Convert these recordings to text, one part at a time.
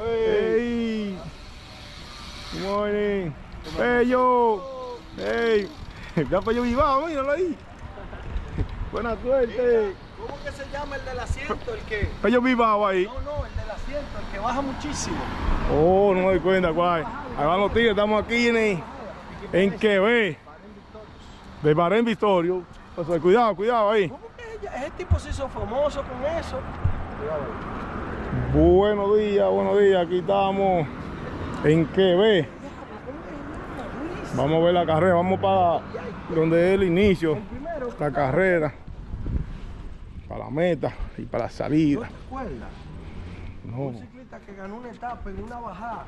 Hey. Good morning. Pello. Hey. Ya Pello Vivado, míralo ahí. Buena suerte. ¿Cómo que se llama el del asiento? El que... Pello Vivado ahí. No, el del asiento, el que baja muchísimo. Oh, no me doy cuenta, cuál. Ahí van los tigres, estamos aquí en Quebec. De Bahrein Victorio. Pues, cuidado ahí. ¿Cómo que ese tipo se hizo famoso con eso? Buenos días, aquí estamos en Quebec. Vamos a ver la carrera, vamos para donde es el inicio, la carrera, para la meta y para la salida. ¿No te acuerdas? No. Un ciclista que ganó una etapa en una bajada,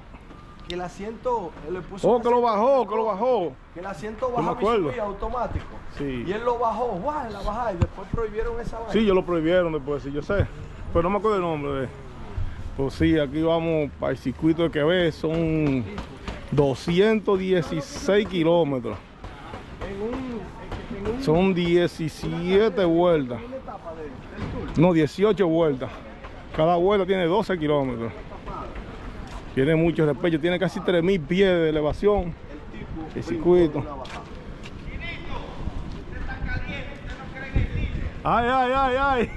que el asiento le puso... Oh, que lo bajó. Que el asiento Yo me bajaba y acuerdo. subía automático. Sí. Y él lo bajó, ¡guau!, en la bajada, y después prohibieron esa vaina. Sí, yo lo prohibieron después, sí, yo sé, pero no me acuerdo el nombre de él. Pues sí, aquí vamos para el circuito de Quebec, son 216 kilómetros. Son 17 vueltas. No, 18 vueltas. Cada vuelta tiene 12 kilómetros. Tiene mucho despecho, tiene casi 3000 pies de elevación. El circuito. ¡Ay!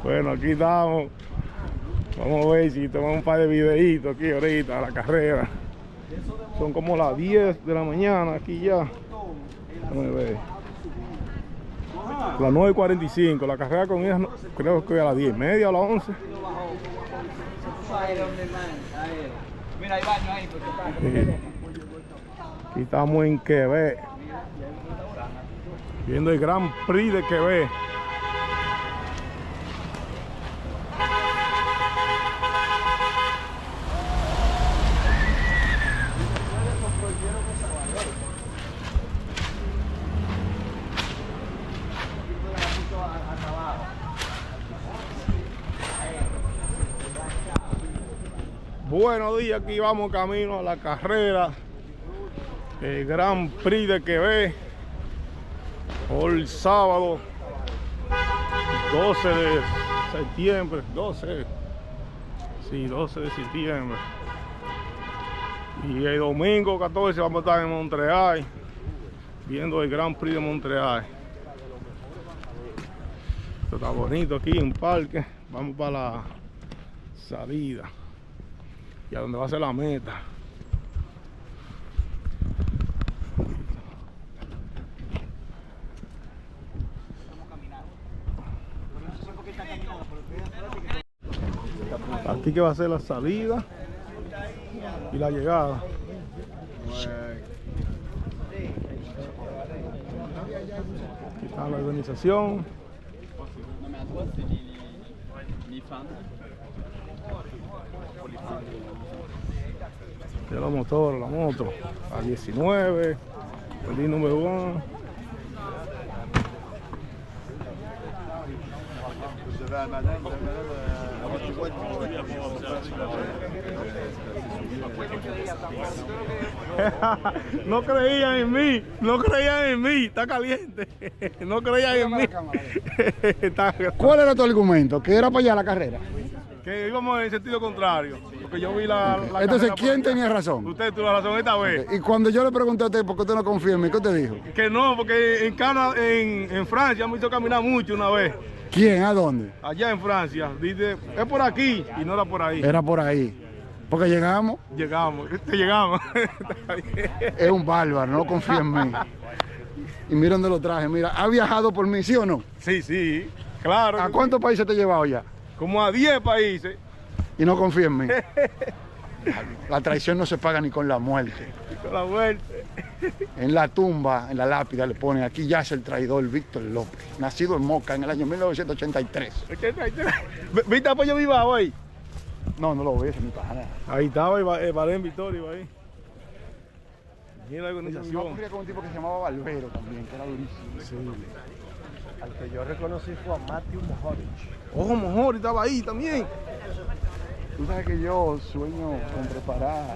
Bueno, aquí estamos. Vamos a ver si tomamos un par de videitos aquí ahorita a la carrera. Son como las 10 de la mañana aquí ya. Déjame ver. Las 9:45. La carrera con ella creo que a las 10:30 o a las 11. Mira, hay baño ahí. Sí. Aquí estamos en Quebec. Viendo el Grand Prix de Quebec. Buenos días, aquí vamos camino a la carrera, el Grand Prix de Quebec, hoy sábado 12 de septiembre, 12 de septiembre, y el domingo 14 vamos a estar en Montreal, viendo el Grand Prix de Montreal. Esto está bonito aquí en un parque, vamos para la salida. Y a donde va a ser la meta. Aquí que va a ser la salida y la llegada. Aquí está la organización. Ya los motores, la moto a 19, el número 1. No creían en mí, está caliente. No creían en mí. ¿Cuál era tu argumento? ¿Que era para allá la carrera? Que íbamos en sentido contrario, porque yo vi la Entonces, carrera ¿quién por acá. tenía razón? Usted tuvo la razón esta vez. Y cuando yo le pregunté a usted por qué usted no confía en mí, ¿qué usted dijo? Que no, porque en Francia me hizo caminar mucho una vez. ¿Quién? ¿A dónde? Allá en Francia, dice, es por aquí, y no era por ahí. Era por ahí. Porque llegamos, Llegamos. es un bárbaro, no confía en mí. Y mira dónde lo traje, mira, ¿ha viajado por mí, sí o no? Sí, claro. ¿A cuántos países te he llevado ya? Como a 10 países. Y no confía en mí. La traición no se paga ni con la muerte. Con la muerte. En la tumba, en la lápida le ponen, aquí yace el traidor Víctor López, nacido en Moca en el año 1983. ¿Viste a Pollo Vivado ahí? No, no lo ves, mi pana. Ahí estaba el Bahrein Victorio ahí. Mira la Yo organización. ocurría con un tipo que se llamaba Valvero también, que era durísimo. Sí. Al que yo reconocí fue a Matthew Mohoric. Ojo, Mojori estaba ahí también. Tú sabes que yo sueño con preparar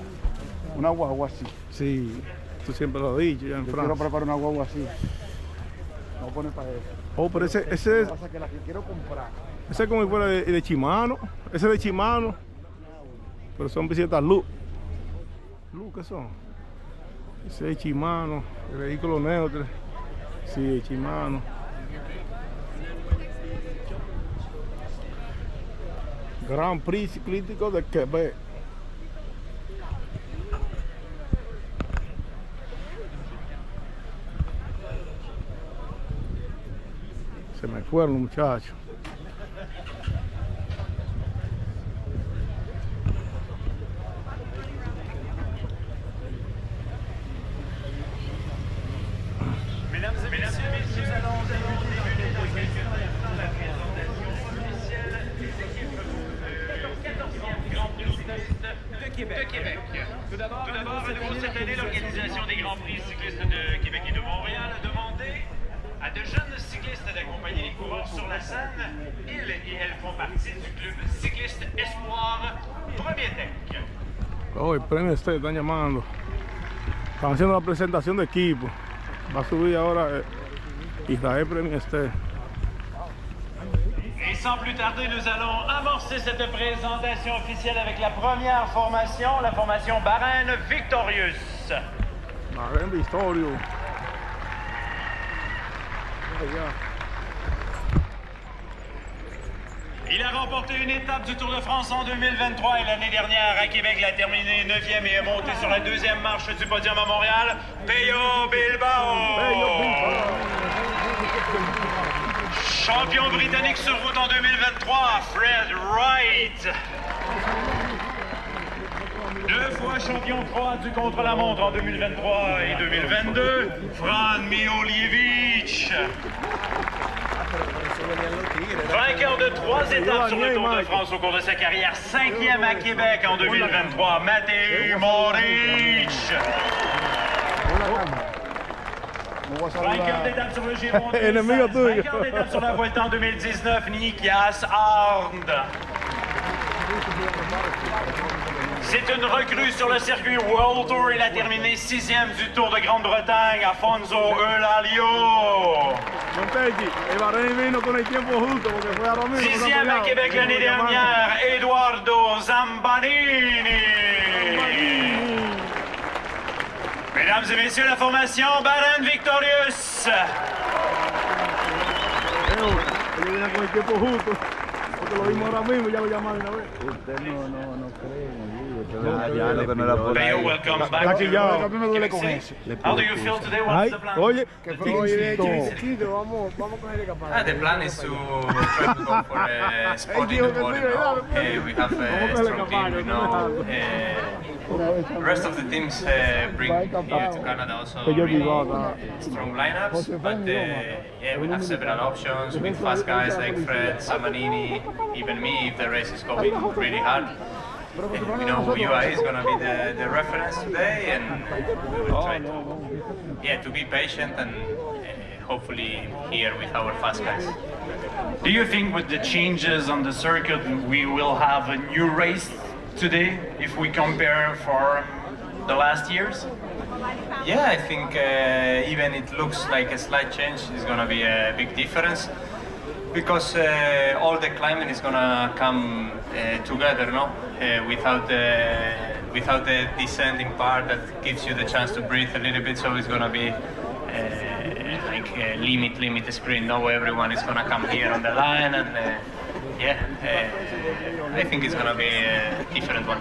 una guagua así. Sí, tú siempre lo has dicho ya en Yo quiero Francia. preparar una guagua así. No pones para eso. Oh, pero ese Lo que es pasa es que la que quiero comprar Ese es como si fuera de Shimano. Ese es de Shimano. Pero son bicicletas Luz. ¿Luz qué son? Ese es Shimano. El vehículo neutro. Sí, Shimano. Grand Prix ciclístico de Quebec. Se me fueron los muchachos. De Québec. Tout d'abord, à nouveau cette année, l'organisation des Grands Prix cyclistes de Québec et de Montréal a demandé à de jeunes cyclistes d'accompagner les coureurs sur la scène. Ils et elles font partie du club cycliste Espoir Premier Tech. Oh, el premio este están llamando. Están haciendo la presentación de equipo. Va a subir ahora Israel Premier este. Et sans plus tarder, nous allons amorcer cette présentation officielle avec la première formation, la formation Bahrain Victorious. Bahrain Victorious. Il a remporté une étape du Tour de France en 2023 et l'année dernière à Québec, il a terminé 9e et est monté sur la deuxième marche du podium à Montréal. Pello Bilbao. Champion britannique sur route en 2023, Fred Wright. 2 fois champion croate du contre-la-montre en 2023 et 2022, Fran Miolievich. Vainqueur de 3 étapes sur le Tour de France au cours de sa carrière, 5e à Québec en 2023, Matej Moric. Vainqueur d'étape sur le Giro en 2016, vainqueur d'étape sur la Vuelta en 2019, Nikias Arndt. C'est une recrue sur le circuit World Tour. Il a terminé 6e du Tour de Grande-Bretagne, Afonso Elalio. 6e à Québec l'année dernière, Eduardo Zambanini. Mesdames et messieurs, la formation Bahrain Victorious. Pello, welcome back. How do you feel today? What's the plan? Oye, The plan is to try to go for a spot in the podium. We have a strong team. We know the rest of the teams bring here to Canada also really strong lineups. But yeah, we have several options with fast guys like Fred, Samanini, even me if the race is going really hard. We know UAE is going to be the reference today, and we will try to be patient and hopefully here with our fast guys. Do you think with the changes on the circuit we will have a new race today if we compare for the last years? Yeah, I think even it looks like a slight change is going to be a big difference because all the climbing is going to come together, no? Without the descending part that gives you the chance to breathe a little bit, so it's going to be like a limit sprint. No, everyone is going to come here on the line, and I think it's going to be a different one.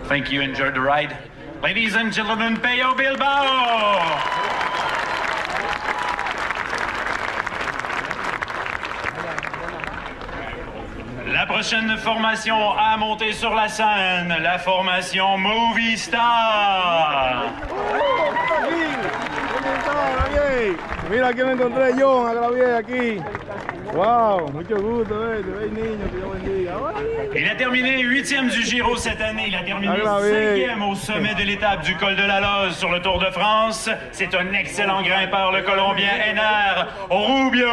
Thank you, enjoy the ride. Ladies and gentlemen, Pello Bilbao! La prochaine formation à monter sur la scène, la formation Movistar. Mira que me encontré John, Agravier aquí. Wow, mucho gusto verte, niño, que Dios bendiga. Il a terminé 8e du Giro cette année. Il a terminé 5e au sommet de l'étape du col de la Loze sur le Tour de France. C'est un excellent grimpeur, le Colombien Ener Rubio.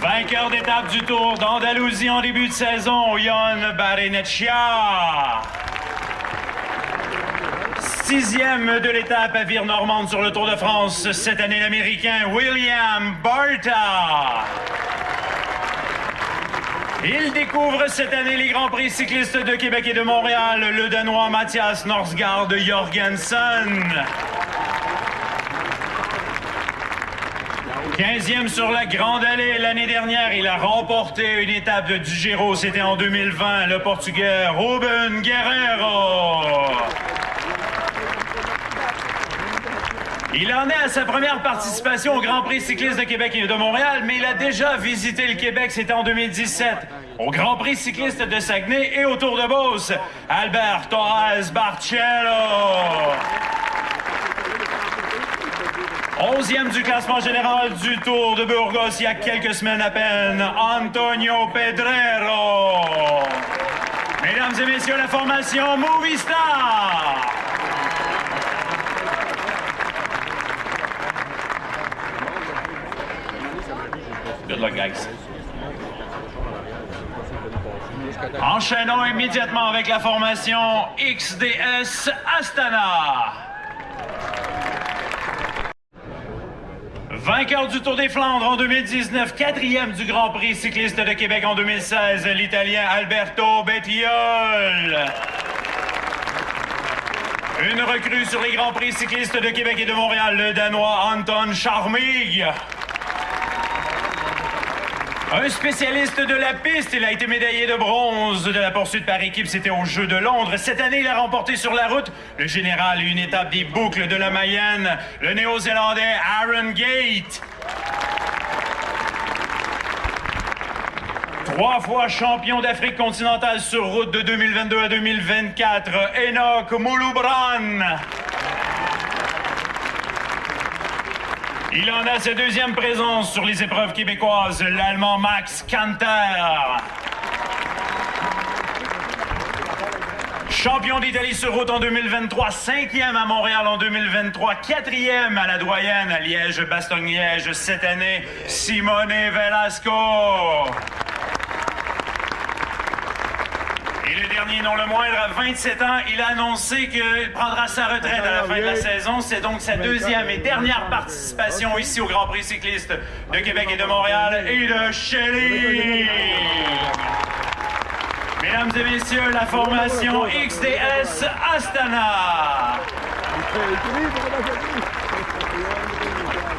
Vainqueur d'étape du Tour d'Andalousie en début de saison, Jon Barrenechea. 6e de l'étape à Vire-Normande sur le Tour de France. Cette année, l'Américain William Barta. Il découvre cette année les Grands Prix cyclistes de Québec et de Montréal, le Danois Mathias Norsgaard Jorgensen. 15e sur la Grande Allée. L'année dernière, il a remporté une étape du Giro. C'était en 2020, le Portugais Ruben Guerreiro. Il en est à sa première participation au Grand Prix cycliste de Québec et de Montréal, mais il a déjà visité le Québec, c'était en 2017, au Grand Prix cycliste de Saguenay et au Tour de Beauce. Albert Torres Barcelo. 11e du classement général du Tour de Burgos il y a quelques semaines à peine, Antonio Pedrero. Mesdames et messieurs, la formation Movistar. Good luck, guys. Enchaînons immédiatement avec la formation XDS Astana. Vainqueur du Tour des Flandres en 2019, 4e du Grand Prix cycliste de Québec en 2016, l'Italien Alberto Bettiol. Une recrue sur les Grands Prix cyclistes de Québec et de Montréal, le Danois Anton Charmig. Un spécialiste de la piste, il a été médaillé de bronze de la poursuite par équipe, c'était aux Jeux de Londres. Cette année, il a remporté sur la route le général, une étape des boucles de la Mayenne, le néo-zélandais Aaron Gate. 3 fois champion d'Afrique continentale sur route de 2022 à 2024, Enoch Mouloubran. Il en a sa 2e présence sur les épreuves québécoises, l'Allemand Max Kanter. Champion d'Italie sur route en 2023, 5e à Montréal en 2023, 4e à la Doyenne à Liège-Bastogne-Liège cette année, Simone Velasco. Et le dernier, non le moindre, à 27 ans, il a annoncé qu'il prendra sa retraite à la fin de la saison. C'est donc sa 2e et dernière participation ici au Grand Prix cycliste de Québec et de Montréal et de Shelley. Mesdames et messieurs, la formation XDS Astana.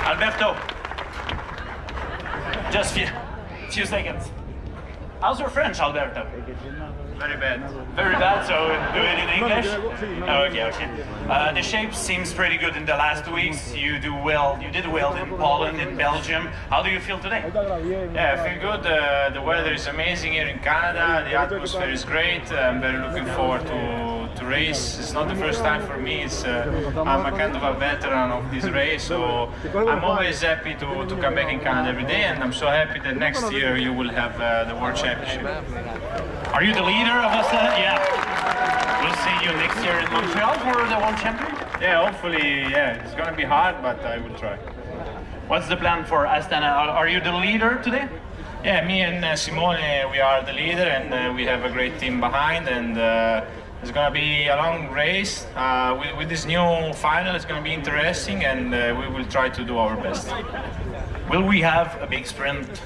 Alberto, just few seconds. How's your French, Alberto? Very bad. Very bad, so do it in English? Oh, okay. The shape seems pretty good in the last weeks. You did well in Poland, in Belgium. How do you feel today? Yeah, I feel good. The weather is amazing here in Canada. The atmosphere is great. I'm very looking forward to race. It's not the first time for me. I'm a kind of a veteran of this race, so I'm always happy to come back in Canada every day, and I'm so happy that next year you will have the World Championship. Are you the leader of Astana? Yeah. We'll see you next year in Montreal for the World Championship? Yeah, hopefully, yeah. It's gonna be hard, but I will try. What's the plan for Astana? Are you the leader today? Yeah, me and Simone, we are the leader, and we have a great team behind, and it's gonna be a long race. With this new final, it's gonna be interesting, and we will try to do our best. Will we have a big sprint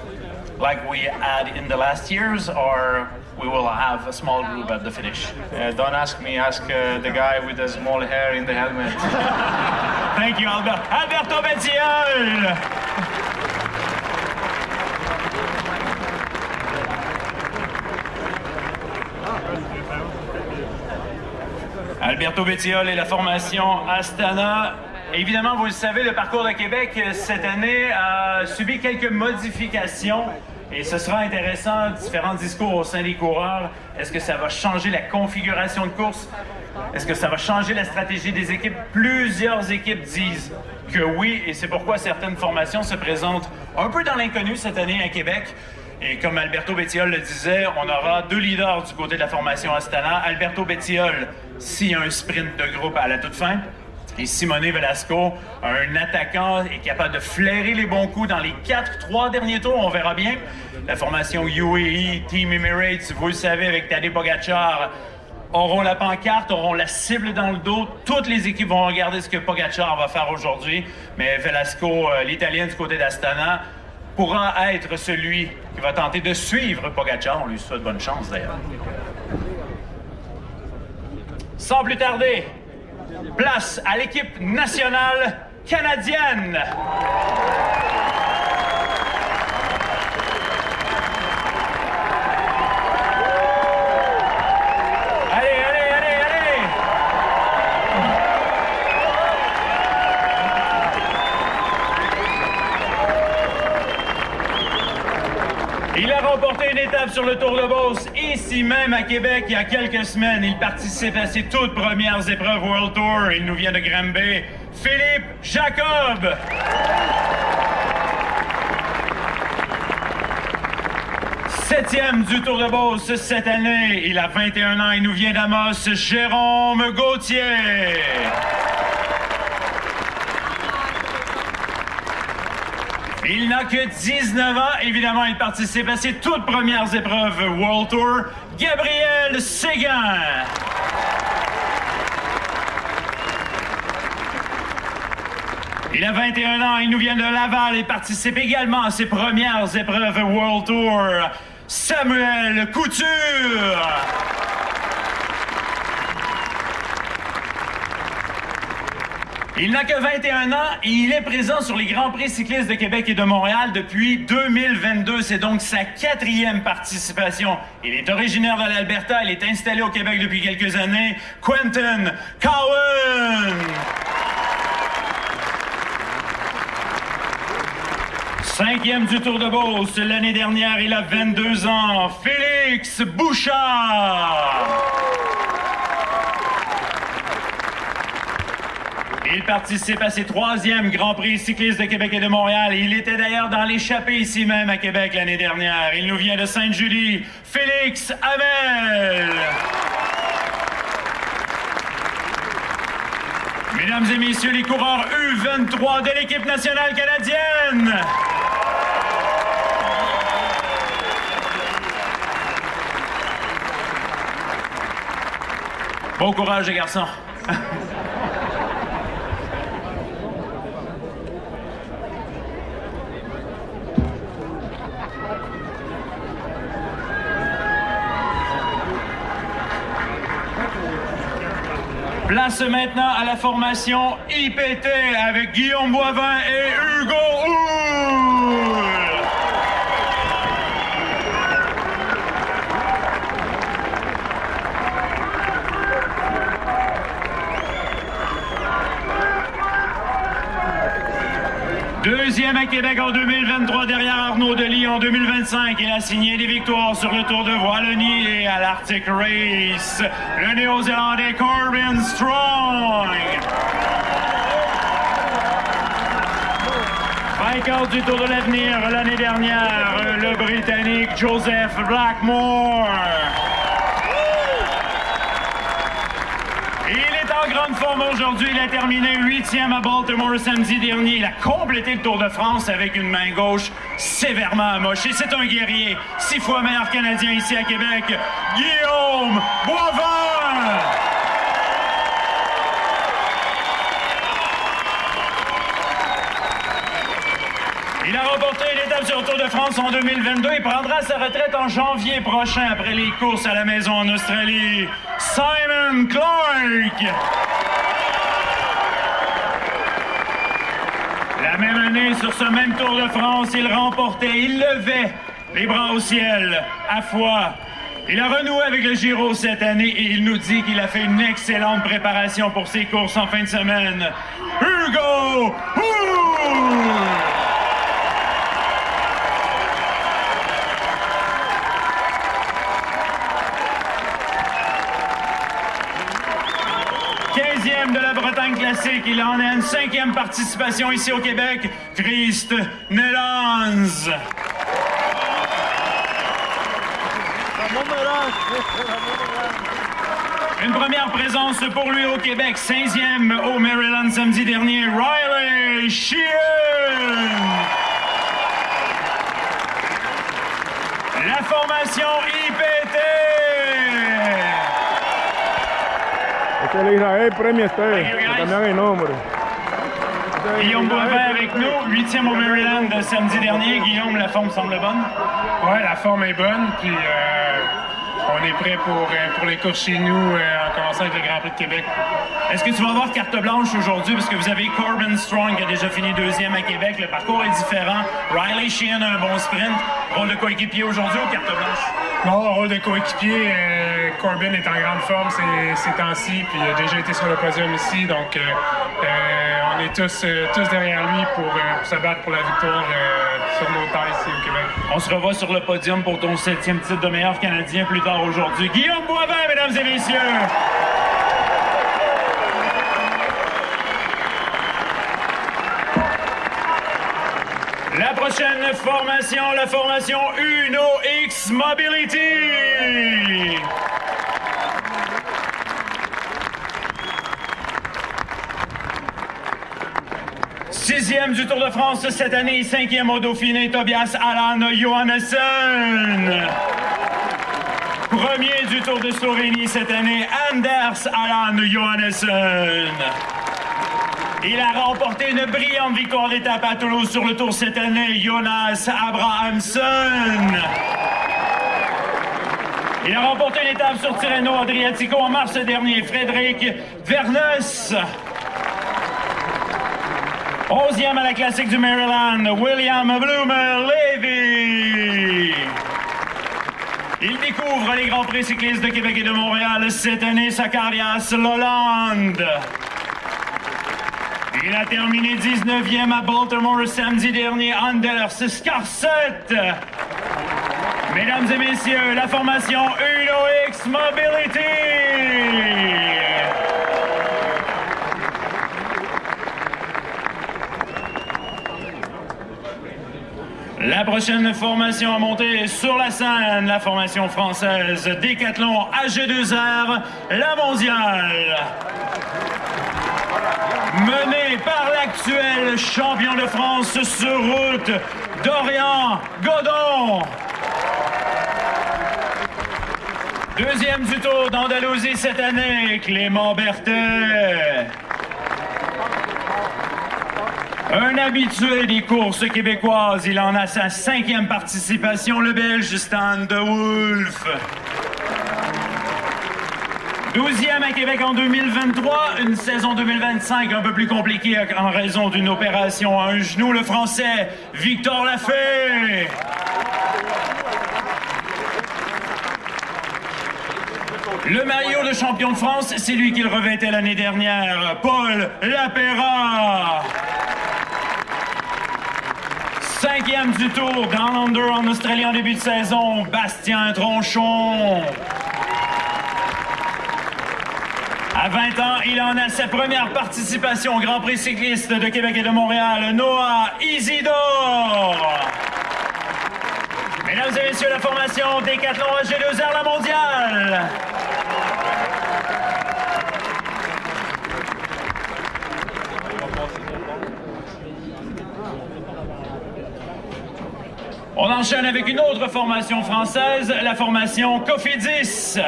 like we had in the last years, or we will have a small group at the finish? Don't ask me, ask the guy with the small hair in the helmet. Thank you, Alberto Bettiol! Alberto Bettiol et la formation Astana. Évidemment, vous le savez, le parcours de Québec cette année a subi quelques modifications et ce sera intéressant, différents discours au sein des coureurs. Est-ce que ça va changer la configuration de course? Est-ce que ça va changer la stratégie des équipes? Plusieurs équipes disent que oui, et c'est pourquoi certaines formations se présentent un peu dans l'inconnu cette année à Québec. Et comme Alberto Bettiol le disait, on aura 2 leaders du côté de la formation Astana. Alberto Bettiol, s'il y a un sprint de groupe à la toute fin. Et Simone Velasco, un attaquant, est capable de flairer les bons coups dans les 3 derniers tours, on verra bien. La formation UAE, Team Emirates, vous le savez, avec Tadej Pogacar, auront la pancarte, auront la cible dans le dos. Toutes les équipes vont regarder ce que Pogacar va faire aujourd'hui. Mais Velasco, l'Italien du côté d'Astana, pourra être celui qui va tenter de suivre Pogacar. On lui souhaite bonne chance d'ailleurs. Sans plus tarder, place à l'équipe nationale canadienne. Il a remporté une étape sur le Tour de Beauce, ici même à Québec, il y a quelques semaines. Il participe à ses toutes premières épreuves World Tour. Il nous vient de Granby. Philippe Jacob! Septième du Tour de Beauce cette année. Il a 21 ans. Il nous vient d'Amos. Jérôme Gauthier. Il n'a que 19 ans. Évidemment, il participe à ses toutes premières épreuves World Tour. Gabriel Séguin. Il a 21 ans. Il nous vient de Laval et participe également à ses premières épreuves World Tour. Samuel Couture. Il n'a que 21 ans et il est présent sur les Grands Prix cyclistes de Québec et de Montréal depuis 2022. C'est donc sa 4e participation. Il est originaire de l'Alberta. Il est installé au Québec depuis quelques années. Quentin Cowan. 5e du Tour de Beauce. L'année dernière, il a 22 ans. Félix Bouchard. Il participe à ses 3e Grand Prix cyclistes de Québec et de Montréal. Il était d'ailleurs dans l'échappée ici même à Québec l'année dernière. Il nous vient de Sainte-Julie. Félix Hamel. Mesdames et messieurs, les coureurs U23 de l'équipe nationale canadienne. Bon courage, les garçons. Place maintenant à la formation IPT avec Guillaume Boivin et Hugo Houle. Deuxième à Québec en 2023 derrière Arnaud Delis en 2025. Il a signé des victoires sur le Tour de Wallonie et à l'Arctic Race. Le Néo-Zélandais Corbin Strong. Vainqueur du Tour de l'Avenir l'année dernière, le Britannique Joseph Blackmore. Il est en grande forme aujourd'hui. Il a terminé 8e à Baltimore samedi dernier. Il a complété le Tour de France avec une main gauche sévèrement amochée. C'est un guerrier. 6 fois meilleur Canadien ici à Québec. Guillaume Boivin! Il a remporté une étape sur le Tour de France en 2022 et prendra sa retraite en janvier prochain après les courses à la maison en Australie. Simon Clark! La même année, sur ce même Tour de France, il remportait, il levait les bras au ciel, à foi. Il a renoué avec le Giro cette année et il nous dit qu'il a fait une excellente préparation pour ses courses en fin de semaine. Hugo Houle! 15e de la Bretagne classique. Il en a une 5e participation ici au Québec. Christ Nellans. Une première présence pour lui au Québec. 5e au Maryland samedi dernier. Riley Sheehan. La formation IPT. C'est l'Israël Premier State. Le cambian el nombre. Guillaume Boivin avec nous, 8e au Maryland samedi dernier. Guillaume, la forme semble bonne? Ouais, la forme est bonne, puis on est prêt pour les courses chez nous en commençant avec le Grand Prix de Québec. Est-ce que tu vas avoir carte blanche aujourd'hui parce que vous avez Corbin Strong qui a déjà fini 2e à Québec. Le parcours est différent. Riley Sheehan a un bon sprint. Rôle de coéquipier aujourd'hui ou carte blanche? Non, rôle de coéquipier. Corbin est en grande forme ces temps-ci, puis il a déjà été sur le podium ici, donc on est tous derrière lui pour se battre pour la victoire sur nos terres ici au Québec. On se revoit sur le podium pour ton 7e titre de meilleur Canadien plus tard aujourd'hui. Guillaume Boivin, mesdames et messieurs! La prochaine formation, la formation Uno X Mobility. Sixième du Tour de France cette année, 5e au Dauphiné, Tobias Allan Johannesson. Premier du Tour de Slovénie cette année, Anders Allan Johannesson. Il a remporté une brillante victoire d'étape à Toulouse sur le Tour cette année, Jonas Abrahamsson. Il a remporté une étape sur Tirreno Adriatico en mars dernier, Frédéric Verneus. 11e à la classique du Maryland, William Blumer-Levy. Il découvre les Grands Prix cyclistes de Québec et de Montréal cette année, Zacharias Lolland. Il a terminé 19e à Baltimore samedi dernier, Anders Skarset. Mesdames et messieurs, la formation Uno X Mobility. La prochaine formation à monter sur la scène, la formation française Décathlon AG2R, la mondiale. Mené par l'actuel champion de France sur route, Dorian Godon. Deuxième du Tour d'Andalousie cette année, Clément Berthet. Un habitué des courses québécoises, il en a sa 5e participation, le Belge Stan de Wolf. 12e à Québec en 2023, une saison 2025 un peu plus compliquée en raison d'une opération à un genou, le Français Victor Lafay. Le maillot de champion de France, c'est lui qui le revêtait l'année dernière, Paul Lapéra. 5e du Tour Down Under en Australie en début de saison, Bastien Tronchon. À 20 ans, il en a sa première participation au Grand Prix cycliste de Québec et de Montréal, Noah Isidore. Mesdames et messieurs, la formation Décathlon AG2R, la mondiale. On enchaîne avec une autre formation française, la formation Cofidis.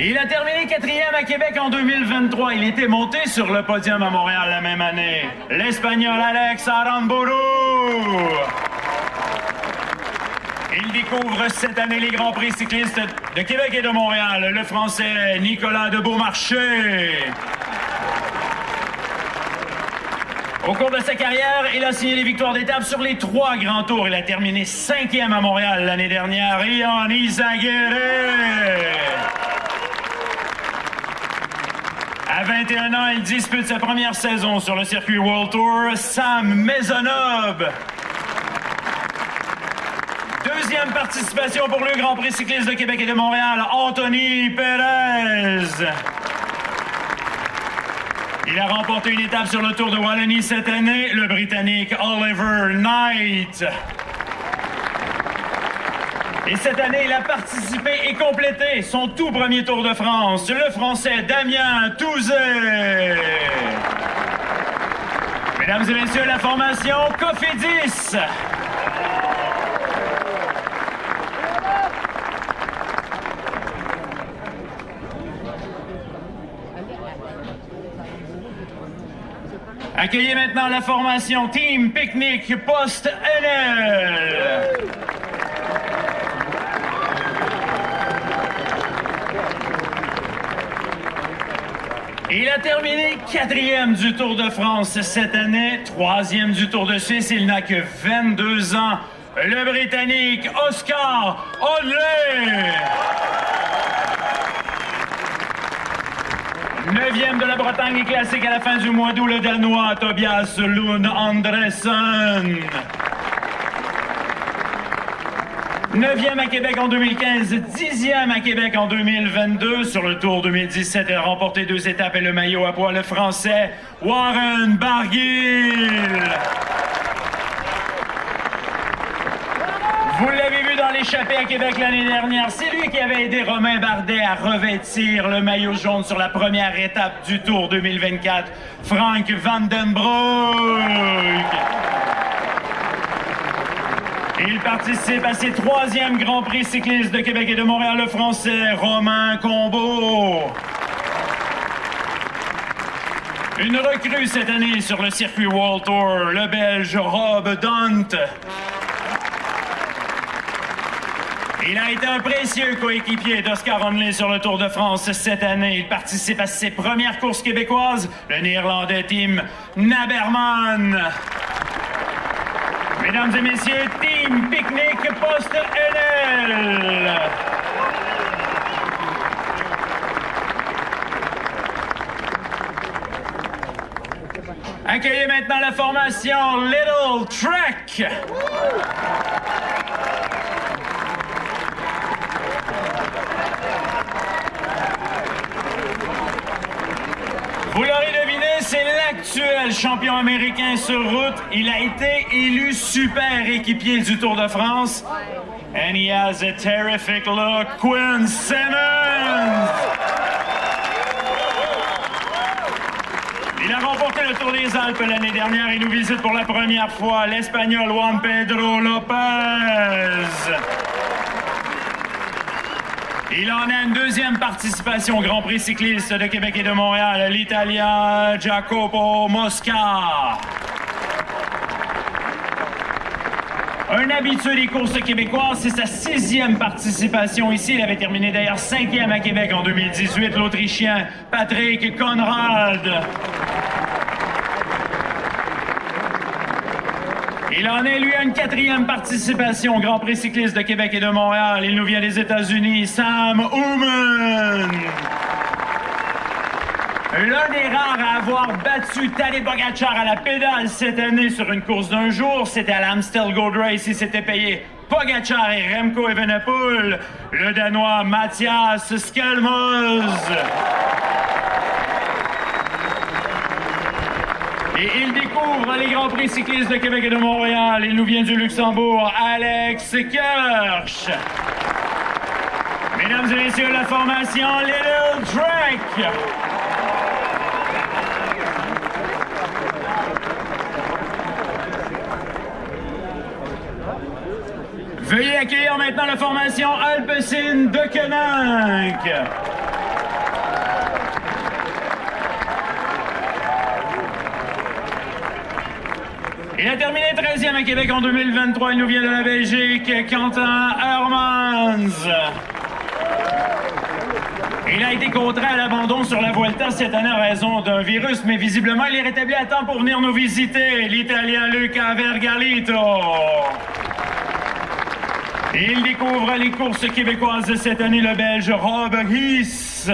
Il a terminé 4e à Québec en 2023. Il était monté sur le podium à Montréal la même année. L'Espagnol Alex Aramburu. Il découvre cette année les Grands Prix cyclistes de Québec et de Montréal. Le Français Nicolas de Beaumarchais. Au cours de sa carrière, il a signé les victoires d'étape sur les 3 grands tours. Il a terminé 5e à Montréal l'année dernière. Ian Izaguirre. À 21 ans, il dispute sa première saison sur le circuit World Tour. Sam Maisonneuve. 2e participation pour le Grand Prix cycliste de Québec et de Montréal, Anthony Perez. Il a remporté une étape sur le Tour de Wallonie cette année, le Britannique Oliver Knight. Et cette année, il a participé et complété son tout premier Tour de France, le Français Damien Touzet. Mesdames et messieurs, la formation Cofidis. Accueillez maintenant la formation Team Picnic Post-NL. Il a terminé 4e du Tour de France cette année, 3e du Tour de Suisse. Il n'a que 22 ans. Le Britannique Oscar Onley. 9e de la Bretagne est classique à la fin du mois d'août, le Danois Tobias Lund Andresen. 9e à Québec en 2015, 10e à Québec en 2022. Sur le Tour 2017, elle a remporté 2 étapes et le maillot à poids, le Français Warren Barguil. Vous l'avez vu dans l'échappée à Québec l'année dernière, c'est lui qui avait aidé Romain Bardet à revêtir le maillot jaune sur la première étape du Tour 2024, Frank Vandenbroek. Il participe à ses 3e Grand Prix cyclistes de Québec et de Montréal, le Français Romain Combeau. Une recrue cette année sur le circuit World Tour, le Belge Rob Dunt. Il a été un précieux coéquipier d'Oscar Onley sur le Tour de France cette année. Il participe à ses premières courses québécoises, le Néerlandais Tim Naberman. Mesdames et messieurs, Team Picnic Post-NL. Accueillez maintenant la formation Little Trek. Vous l'aurez deviné, c'est l'actuel champion américain sur route. Il a été élu super équipier du Tour de France. And he has a terrific look, Quinn Simmons. Il a remporté le Tour des Alpes l'année dernière et nous visite pour la première fois l'Espagnol Juan Pedro Lopez. Il en a une 2e participation au Grand Prix cycliste de Québec et de Montréal, l'Italien Jacopo Mosca. Un habitué des courses québécoises, c'est sa 6e participation ici. Il avait terminé d'ailleurs 5e à Québec en 2018, l'Autrichien Patrick Conrad. Il en est, lui, à une 4e participation au Grand Prix cycliste de Québec et de Montréal. Il nous vient des États-Unis, Sam Oomen. L'un des rares à avoir battu Tadej Pogačar à la pédale cette année sur une course d'un jour, c'était à l'Amstel Gold Race. Il s'était payé Pogačar et Remco Evenepoel, le Danois Mathias Skelmos. Et il découvre les Grands Prix cyclistes de Québec et de Montréal. Il nous vient du Luxembourg, Alex Kirch. Mesdames et messieurs, la formation Little Trek. Veuillez accueillir maintenant la formation Alpecin de Koenig. Il a terminé 13e à Québec en 2023. Il nous vient de la Belgique, Quentin Hermans. Il a été contraint à l'abandon sur la Vuelta cette année en raison d'un virus, mais visiblement, il est rétabli à temps pour venir nous visiter, l'Italien Luca Vergalito. Et il découvre les courses québécoises de cette année, le Belge Rob Hiss.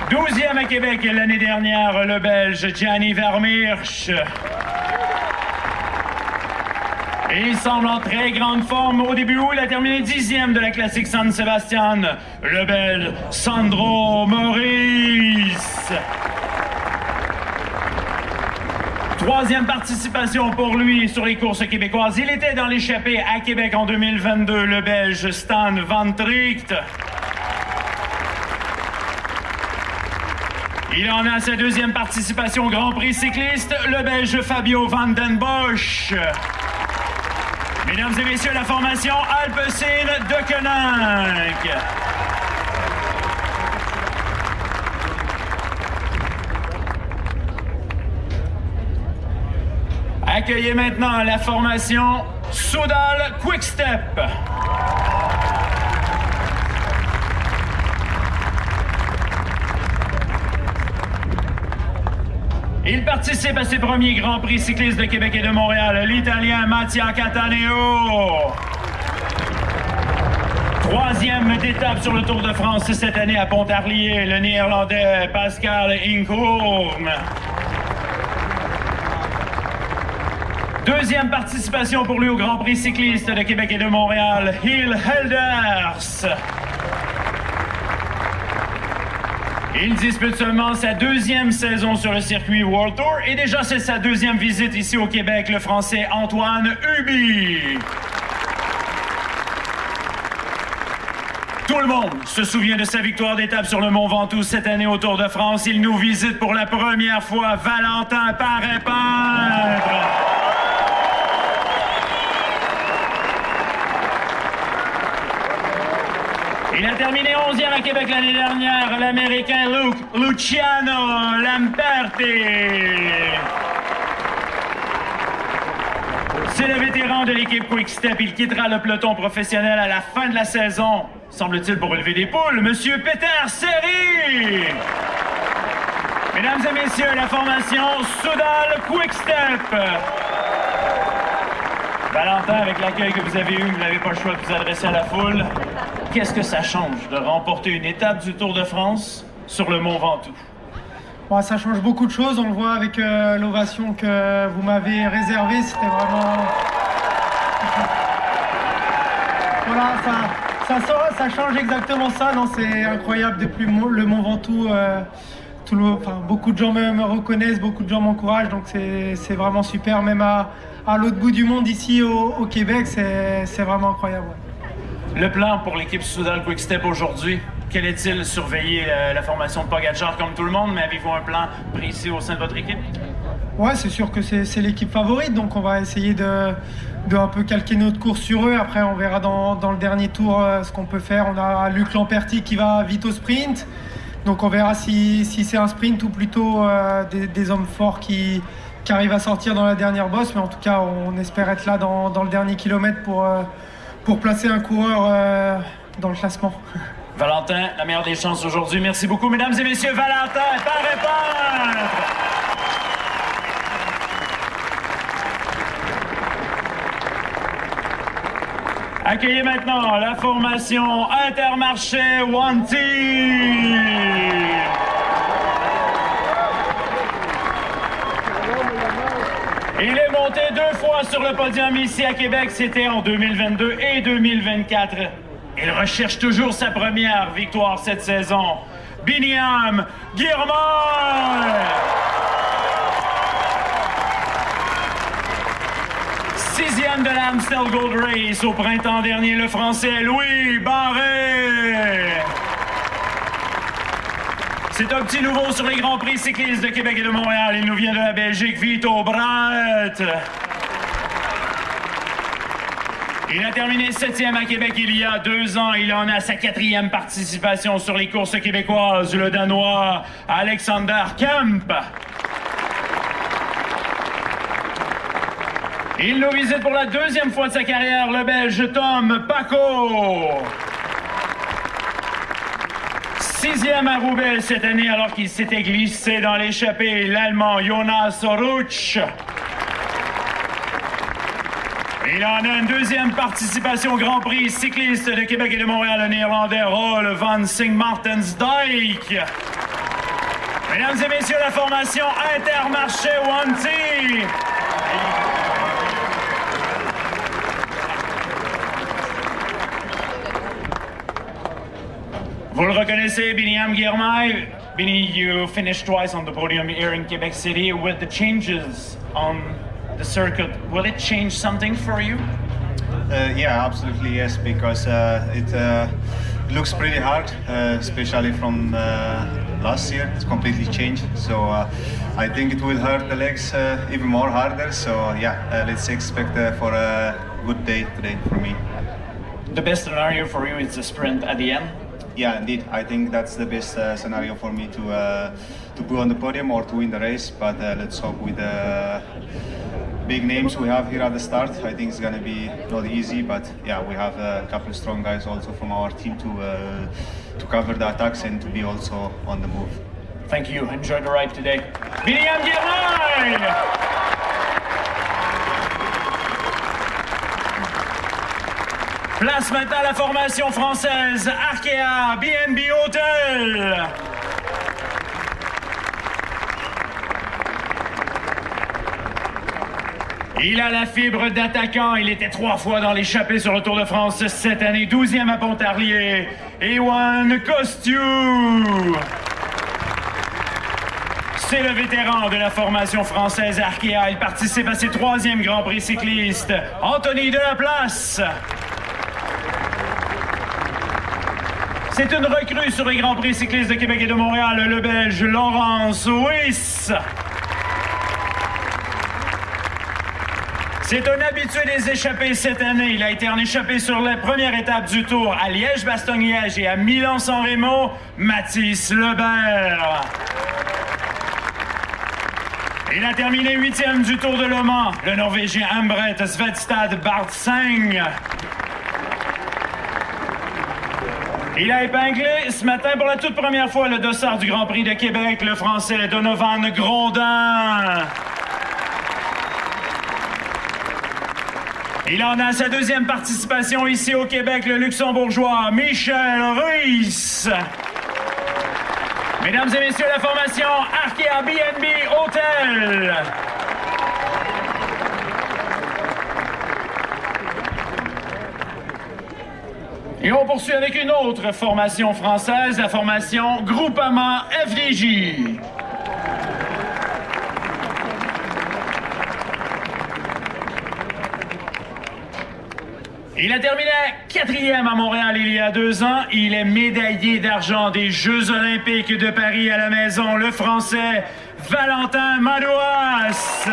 12e à Québec l'année dernière, le Belge Gianni Vermeersch. Et il semble en très grande forme. Au début août, il a terminé 10e de la classique San Sebastian, le Belge Sandro Maurice. 3e participation pour lui sur les courses québécoises. Il était dans l'échappée à Québec en 2022, le Belge Stan Van Tricht. Il en a sa 2e participation au Grand Prix cycliste, le Belge Fabio Van den Bosch. Mesdames et messieurs, la formation Alpecin de Koenig. Accueillez maintenant la formation Soudal Quick-Step. Il participe à ses premiers Grands Prix cyclistes de Québec et de Montréal, l'Italien Mattia Cattaneo. Troisième d'étape sur le Tour de France cette année à Pontarlier, le Néerlandais Pascal Incourne. Deuxième participation pour lui au Grand Prix cycliste de Québec et de Montréal, Hill Helders. Il dispute seulement sa deuxième saison sur le circuit World Tour et déjà c'est sa deuxième visite ici au Québec, le Français Antoine Huby. Tout le monde se souvient de sa victoire d'étape sur le Mont Ventoux cette année au Tour de France. Il nous visite pour la première fois, Valentin Paré-Peintre. Il a terminé 11e à Québec l'année dernière, l'Américain Luciano Lamperti. C'est le vétéran de l'équipe Quick-Step. Il quittera le peloton professionnel à la fin de la saison. Semble-t-il pour relever des poules, Monsieur Peter Serry. Mesdames et messieurs, la formation Soudal Quick-Step. Valentin, avec l'accueil que vous avez eu, vous n'avez pas le choix de vous adresser à la foule. Qu'est-ce que ça change de remporter une étape du Tour de France sur le Mont Ventoux? Bon, ça change beaucoup de choses, on le voit avec l'ovation que vous m'avez réservée, c'était vraiment... Voilà, ça change exactement ça, non, c'est incroyable depuis le Mont Ventoux. Beaucoup de gens me reconnaissent, beaucoup de gens m'encouragent, donc c'est vraiment super, même à l'autre bout du monde ici au Québec, c'est vraiment incroyable. Ouais. Le plan pour l'équipe Soudal Quick-Step aujourd'hui, quel est-il? Surveiller la formation de Pogacar comme tout le monde, mais avez-vous un plan précis au sein de votre équipe? Ouais, c'est sûr que c'est l'équipe favorite, donc on va essayer de un peu calquer notre course sur eux. Après, on verra dans le dernier tour ce qu'on peut faire. On a Luc Lamperti qui va vite au sprint, donc on verra si c'est un sprint ou plutôt des hommes forts qui arrivent à sortir dans la dernière bosse, mais en tout cas, on espère être là dans le dernier kilomètre pour placer un coureur dans le classement. Valentin, la meilleure des chances aujourd'hui. Merci beaucoup, mesdames et messieurs. Valentin Paré-Peintre. Accueillez maintenant la formation Intermarché One Team. Il est monté 2 fois sur le podium ici à Québec, c'était en 2022 et 2024. Il recherche toujours sa première victoire cette saison. Biniam Girmay! 6e de l'Amstel Gold Race au printemps dernier, le Français Louis Barré. C'est un petit nouveau sur les Grands Prix cyclistes de Québec et de Montréal. Il nous vient de la Belgique, Vito Braet. Il a terminé 7e à Québec il y a 2 ans. Il en a sa 4e participation sur les courses québécoises. Le Danois Alexander Kemp. Il nous visite pour la 2e fois de sa carrière, le Belge Tom Paco. 6e à Roubaix cette année alors qu'il s'était glissé dans l'échappée, l'Allemand Jonas Ruch. Il en a une 2e participation au Grand Prix cycliste de Québec et de Montréal, le Néerlandais Roel van Sint-Maartensdijk. Mesdames et messieurs, la formation Intermarché One Team. Vous le reconnaissez, Biniam Girmay. Bini, you finished twice on the podium here in Quebec City. With the changes on the circuit, will it change something for you? Yeah, absolutely yes, because it looks pretty hard, especially from last year. It's completely changed, so I think it will hurt the legs even more harder. So yeah, let's expect for a good day today for me. The best scenario for you is the sprint at the end? Yeah, indeed. I think that's the best scenario for me to be on the podium or to win the race. But let's hope with big names we have here at the start. I think it's going to be not easy, but yeah, we have a couple of strong guys also from our team to cover the attacks and to be also on the move. Thank you. Enjoy the ride today. William Guerlain! Place maintenant la formation française Arkea BNB Hotel. Il a la fibre d'attaquant. Il était 3 fois dans l'échappée sur le Tour de France cette année. 12e à Pontarlier. Ewan Kostiou. C'est le vétéran de la formation française Arkea. Il participe à ses 3e Grand Prix cyclistes. Anthony Delaplace. C'est une recrue sur les Grands Prix cyclistes de Québec et de Montréal, le Belge Laurence Wyss. C'est un habitué des échappées cette année. Il a été en échappée sur la première étape du Tour à Liège-Bastogne-Liège et à Milan-San Remo, Mathis Lebert. Il a terminé 8e du Tour de Le Mans, le Norvégien Ambret Svedstad Bardseng. Il a épinglé ce matin pour la toute première fois le dossard du Grand Prix de Québec, le Français Donovan Grondin. Il en a sa 2e participation ici au Québec, le Luxembourgeois Michel Ruiz. Mesdames et messieurs, la formation Arkea BNB Hotel. Et on poursuit avec une autre formation française, la formation Groupama FDJ. Il a terminé 4e à Montréal il y a 2 ans. Il est médaillé d'argent des Jeux olympiques de Paris à la maison. Le Français Valentin Madouas.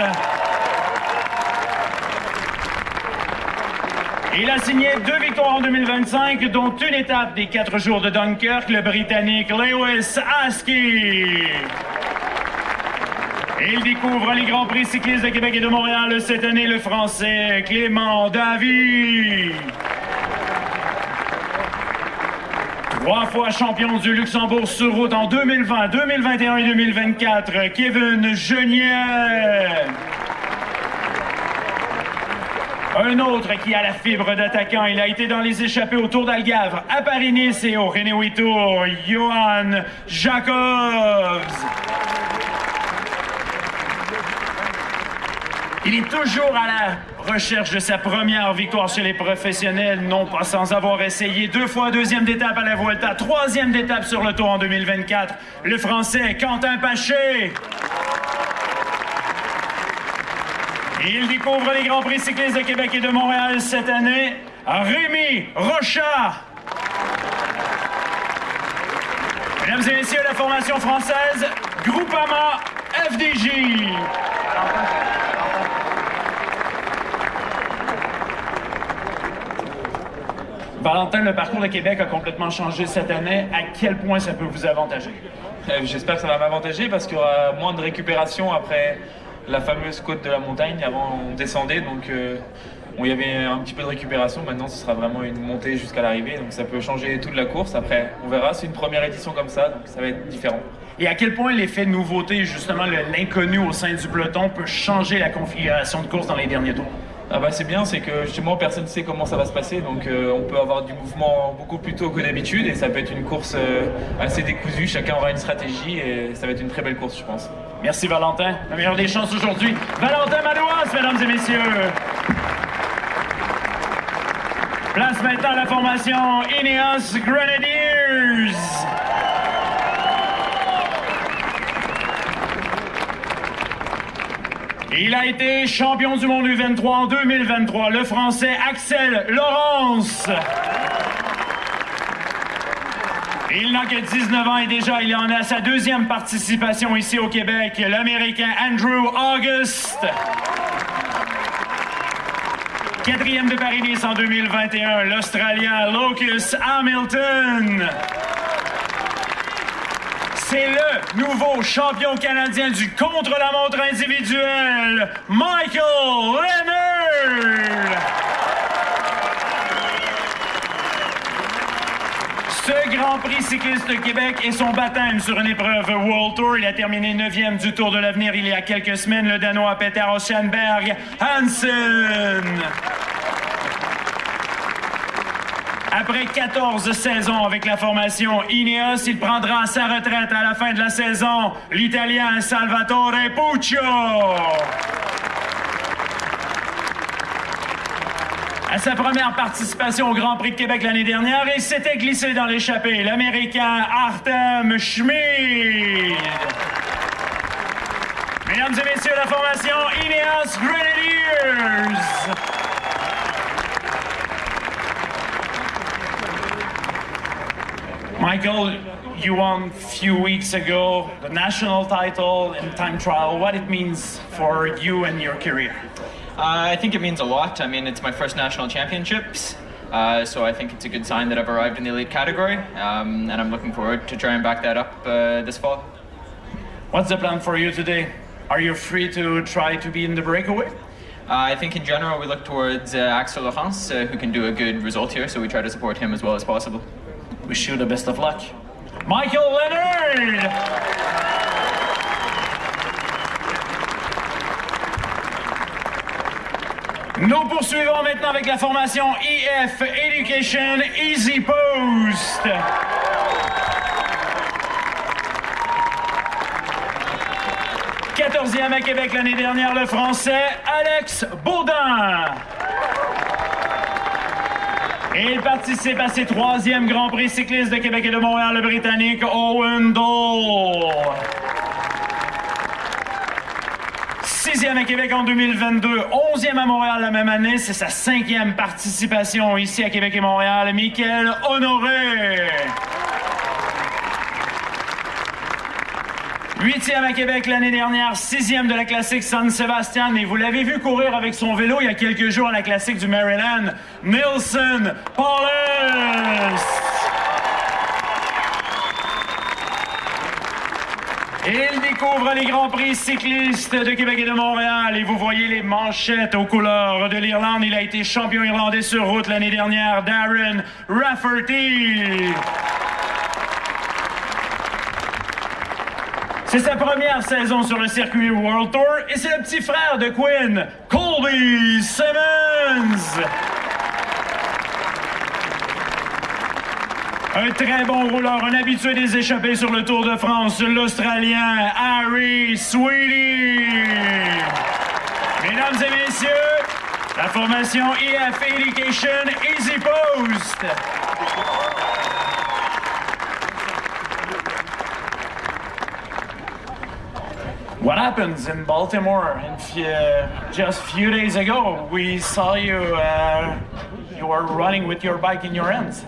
Il a signé 2 victoires en 2025, dont une étape des 4 jours de Dunkerque, le Britannique Lewis Askey. Il découvre les Grands Prix cyclistes de Québec et de Montréal cette année, le Français Clément David. 3 fois champion du Luxembourg sur route en 2020, 2021 et 2024, Kevin Genier. Un autre qui a la fibre d'attaquant, il a été dans les échappées au Tour d'Algarve, à Paris-Nice et au René Tour, Johan Jacobs. Il est toujours à la recherche de sa première victoire chez les professionnels, non pas sans avoir essayé 2 fois 2e d'étape à la Vuelta, 3e d'étape sur le Tour en 2024. Le Français Quentin Paché. Il découvre les Grands Prix cyclistes de Québec et de Montréal cette année. Rémi Rochat. Mesdames et messieurs, la formation française, Groupama FDJ. Valentin, le parcours de Québec a complètement changé cette année. À quel point ça peut vous avantager? J'espère que ça va m'avantager parce qu'il y aura moins de récupération après la fameuse côte de la montagne. Avant, on descendait, donc il y avait un petit peu de récupération. Maintenant, ce sera vraiment une montée jusqu'à l'arrivée, donc ça peut changer toute la course. Après, on verra, c'est une première édition comme ça, donc ça va être différent. Et à quel point l'effet de nouveauté, justement, l'inconnu au sein du peloton peut changer la configuration de course dans les derniers tours? Ah bah c'est bien, c'est que justement personne ne sait comment ça va se passer, donc on peut avoir du mouvement beaucoup plus tôt que d'habitude et ça peut être une course assez décousue, chacun aura une stratégie et ça va être une très belle course je pense. Merci Valentin, la meilleure des chances aujourd'hui. Valentin Madouas, mesdames et messieurs. Place maintenant la formation Ineos Grenadiers. Il a été champion du monde U23 en 2023, le Français Axel Laurence. Il n'a que 19 ans et déjà il en a sa 2e participation ici au Québec, l'Américain Andrew August. 4e de Paris-Nice en 2021, l'Australien Locus Hamilton. C'est le nouveau champion canadien du contre-la-montre individuel, Michael Leonard. Ce Grand Prix cycliste de Québec est son baptême sur une épreuve World Tour. Il a terminé 9e du Tour de l'Avenir il y a quelques semaines, le Danois Peter Ossianberg Hansen. Après 14 saisons avec la formation Ineos, il prendra sa retraite à la fin de la saison, l'Italien Salvatore Puccio. À sa première participation au Grand Prix de Québec l'année dernière, il s'était glissé dans l'échappée, l'Américain Artem Schmid. Mesdames et messieurs, la formation Ineos Grenadiers. Michael, you won a few weeks ago the national title in time trial. What it means for you and your career? I think it means a lot. I mean, it's my first national championships, so I think it's a good sign that I've arrived in the elite category, and I'm looking forward to try and back that up this fall. What's the plan for you today? Are you free to try to be in the breakaway? I think in general we look towards Axel Laurence, who can do a good result here, so we try to support him as well as possible. Wish you the best of luck. Michael Leonard! Nous poursuivons maintenant avec la formation EF Education Easy Post. Quatorzième à Québec l'année dernière, le Français Alex Baudin. Et il participe à ses 3e Grand Prix cyclistes de Québec et de Montréal, le Britannique Owen Dole. 6e à Québec en 2022, 11e à Montréal la même année. C'est sa 5e participation ici à Québec et Montréal. Michael Honoré. 8e à Québec l'année dernière, 6e de la classique San Sebastian. Et vous l'avez vu courir avec son vélo il y a quelques jours à la classique du Maryland, Nelson Paulus. Et il découvre les Grands Prix cyclistes de Québec et de Montréal. Et vous voyez les manchettes aux couleurs de l'Irlande. Il a été champion irlandais sur route l'année dernière, Darren Rafferty. C'est sa première saison sur le circuit World Tour et c'est le petit frère de Quinn, Colby Simmons. Un très bon rouleur, un habitué des échappées sur le Tour de France, l'Australien Harry Sweetie. Mesdames et messieurs, la formation EF Education Easy Post. What happens in Baltimore? Just a few days ago, we saw you you were running with your bike in your hands.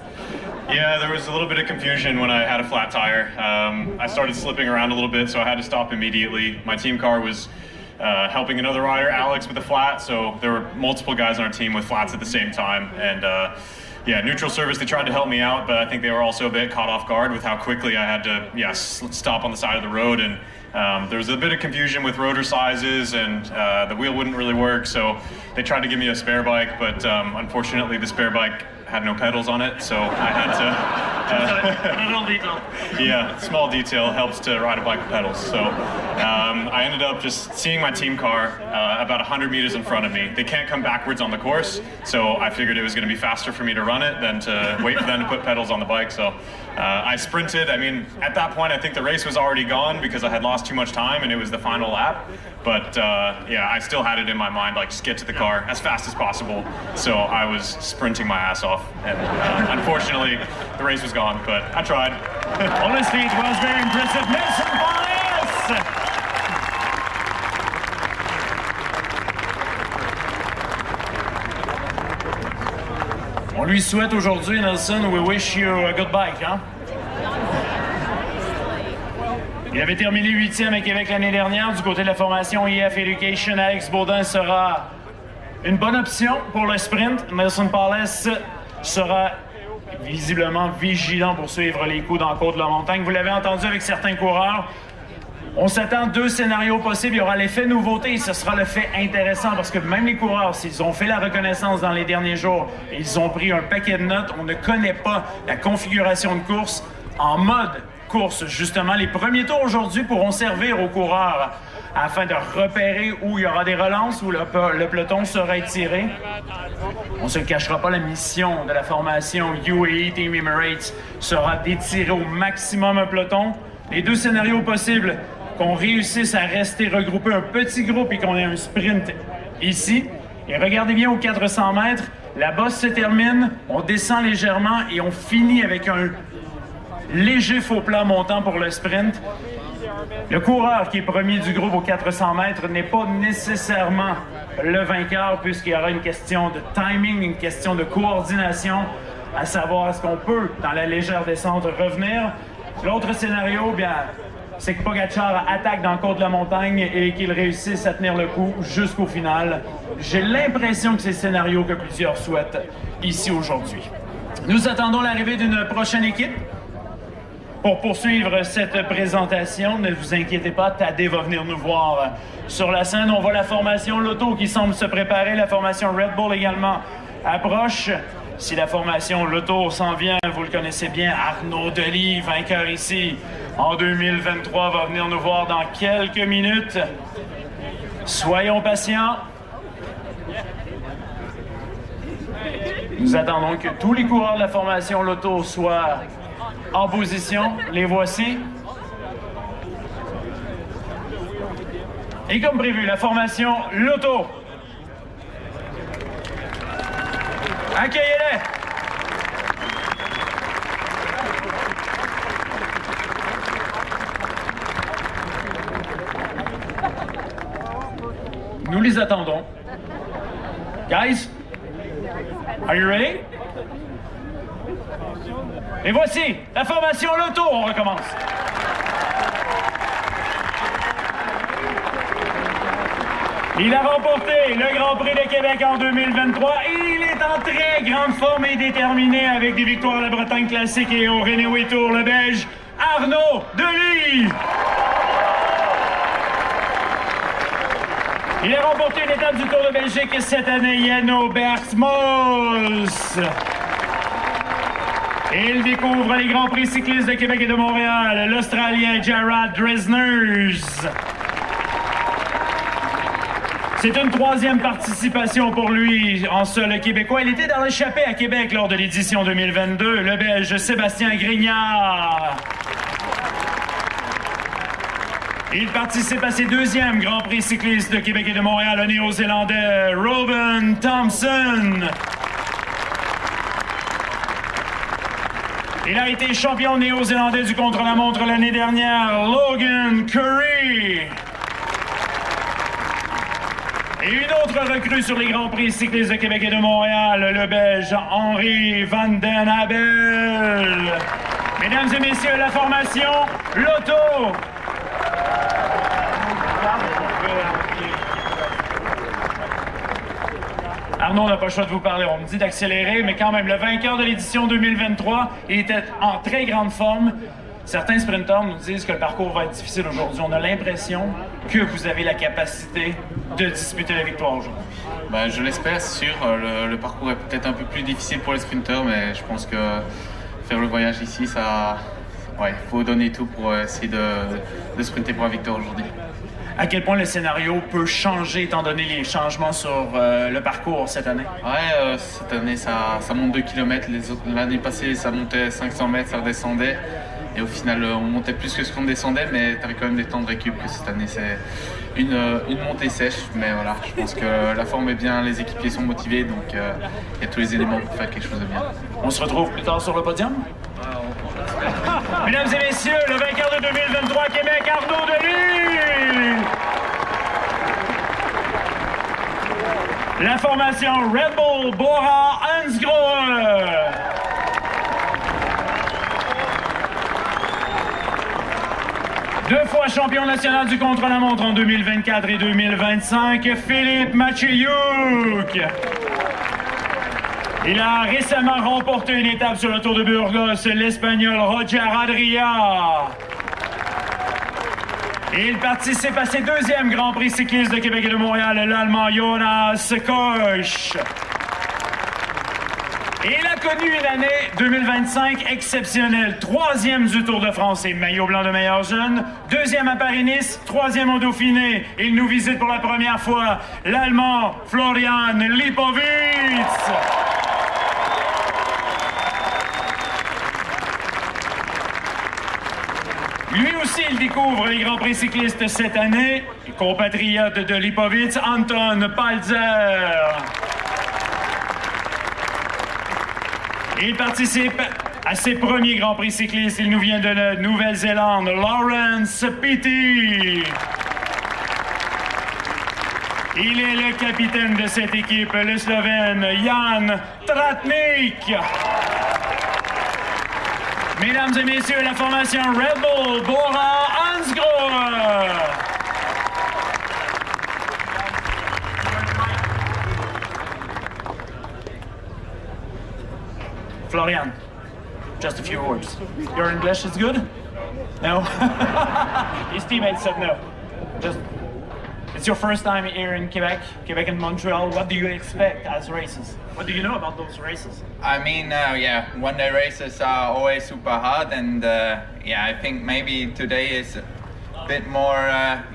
Yeah, there was a little bit of confusion when I had a flat tire. I started slipping around a little bit, so I had to stop immediately. My team car was helping another rider, Alex, with a flat, so there were multiple guys on our team with flats at the same time. And yeah, neutral service, they tried to help me out, but I think they were also a bit caught off guard with how quickly I had to stop on the side of the road. And there was a bit of confusion with rotor sizes, and the wheel wouldn't really work, so they tried to give me a spare bike, but unfortunately the spare bike had no pedals on it, so I had to... a little detail. Yeah, small detail helps to ride a bike with pedals. So I ended up just seeing my team car about 100 meters in front of me. They can't come backwards on the course, so I figured it was going to be faster for me to run it than to wait for them to put pedals on the bike. So I sprinted. I mean, at that point, I think the race was already gone because I had lost too much time and it was the final lap. But yeah, I still had it in my mind, like, just get to the car as fast as possible. So I was sprinting my ass off. And unfortunately, the race was gone, but I tried. Honestly, it was very impressive. Nelson Paulus! On lui souhaite aujourd'hui, Nelson, we wish you a good bike, hein? Il avait terminé 8e à Québec l'année dernière. Du côté de la formation EF Education, Alex Baudin sera une bonne option pour le sprint. Nelson Paulus sera visiblement vigilant pour suivre les coups dans la côte de la montagne. Vous l'avez entendu avec certains coureurs. On s'attend à 2 scénarios possibles. Il y aura l'effet nouveauté et ce sera le fait intéressant parce que même les coureurs, s'ils ont fait la reconnaissance dans les derniers jours et ils ont pris un paquet de notes, on ne connaît pas la configuration de course en mode course. Justement, les premiers tours aujourd'hui pourront servir aux coureurs afin de repérer où il y aura des relances, où le peloton sera étiré. On ne se le cachera pas, la mission de la formation UAE Team Emirates sera d'étirer au maximum un peloton. Les 2 scénarios possibles, qu'on réussisse à rester regroupé un petit groupe et qu'on ait un sprint ici. Et regardez bien aux 400 mètres, la bosse se termine, on descend légèrement et on finit avec un léger faux plat montant pour le sprint. Le coureur qui est premier du groupe aux 400 mètres n'est pas nécessairement le vainqueur puisqu'il y aura une question de timing, une question de coordination, à savoir est-ce qu'on peut, dans la légère descente, revenir. L'autre scénario, bien, c'est que Pogačar attaque dans le côte de la montagne et qu'il réussisse à tenir le coup jusqu'au final. J'ai l'impression que c'est le scénario que plusieurs souhaitent ici aujourd'hui. Nous attendons l'arrivée d'une prochaine équipe. Pour poursuivre cette présentation, ne vous inquiétez pas, Tadej va venir nous voir sur la scène. On voit la formation Lotto qui semble se préparer, la formation Red Bull également approche. Si la formation Lotto s'en vient, vous le connaissez bien, Arnaud Delis, vainqueur ici en 2023, va venir nous voir dans quelques minutes. Soyons patients. Nous attendons que tous les coureurs de la formation Lotto soient en position. Les voici. Et comme prévu, la formation Lotto. Accueillez-les! Nous les attendons. Guys, are you ready? Et voici la formation Lotto. On recommence. Il a remporté le Grand Prix de Québec en 2023 et il est en très grande forme et déterminé avec des victoires à la Bretagne Classique et au Renault Tour, le Belge Arnaud Delis. Il a remporté une étape du Tour de Belgique cette année, Yano Bergsmos. Et il découvre les Grands Prix cyclistes de Québec et de Montréal, l'Australien Jarrad Dresners. C'est une 3e participation pour lui en seul Québécois. Il était dans l'échappée à Québec lors de l'édition 2022, le Belge Sébastien Grignard. Il participe à ses 2e Grands Prix cyclistes de Québec et de Montréal, le Néo-Zélandais Robin Thompson. Il a été champion néo-zélandais du contre-la-montre l'année dernière, Logan Curry. Et une autre recrue sur les Grands Prix cyclistes de Québec et de Montréal, le Belge Henri Van den Abel. Mesdames et messieurs, la formation Lotto. Arnaud n'a pas le choix de vous parler. On me dit d'accélérer, mais quand même, le vainqueur de l'édition 2023 était en très grande forme. Certains sprinteurs nous disent que le parcours va être difficile aujourd'hui. On a l'impression que vous avez la capacité de disputer la victoire aujourd'hui. Ben, je l'espère, c'est sûr. Le parcours est peut-être un peu plus difficile pour les sprinteurs, mais je pense que faire le voyage ici, il faut donner tout pour essayer de sprinter pour la victoire aujourd'hui. À quel point le scénario peut changer étant donné les changements sur le parcours cette année? Ouais, cette année, ça monte 2 km. L'année passée, ça montait 500 mètres, ça redescendait. Et au final, on montait plus que ce qu'on descendait, mais tu avais quand même des temps de récup. Que cette année, c'est une montée sèche. Mais voilà, je pense que la forme est bien, les équipiers sont motivés, donc il y a tous les éléments pour faire quelque chose de bien. On se retrouve plus tard sur le podium? Mesdames et messieurs, le vainqueur de 2023 Québec, Arnaud Delis! La formation Red Bull Bora Hansgrohe. Deux fois champion national du contre-la-montre en 2024 et 2025, Philippe Mathieuc. Il a récemment remporté une étape sur le Tour de Burgos, l'Espagnol Roger Adria. Et il participe à ses deuxièmes Grand Prix cyclistes de Québec et de Montréal, l'Allemand Jonas Koch. Et il a connu une année 2025 exceptionnelle. 3e du Tour de France et maillot blanc de meilleur jeune. 2e à Paris-Nice, 3e au Dauphiné. Il nous visite pour la première fois l'Allemand Florian Lipowitz. Lui aussi, il découvre les Grands Prix cyclistes cette année. Compatriote de Lipowitz, Anton Palzer. Il participe à ses premiers Grands Prix cyclistes. Il nous vient de la Nouvelle-Zélande, Lawrence Petty. Il est le capitaine de cette équipe, le Slovène Jan Tratnik. Mesdames et messieurs, la formation Red Bull, Bora Hansgrohe. Florian, just a few words. Your English is good? No? His teammates said no. It's your first time here in Quebec and Montreal. What do you expect as races? What do you know about those races? I mean, yeah, one-day races are always super hard, and yeah, I think maybe today is a bit more,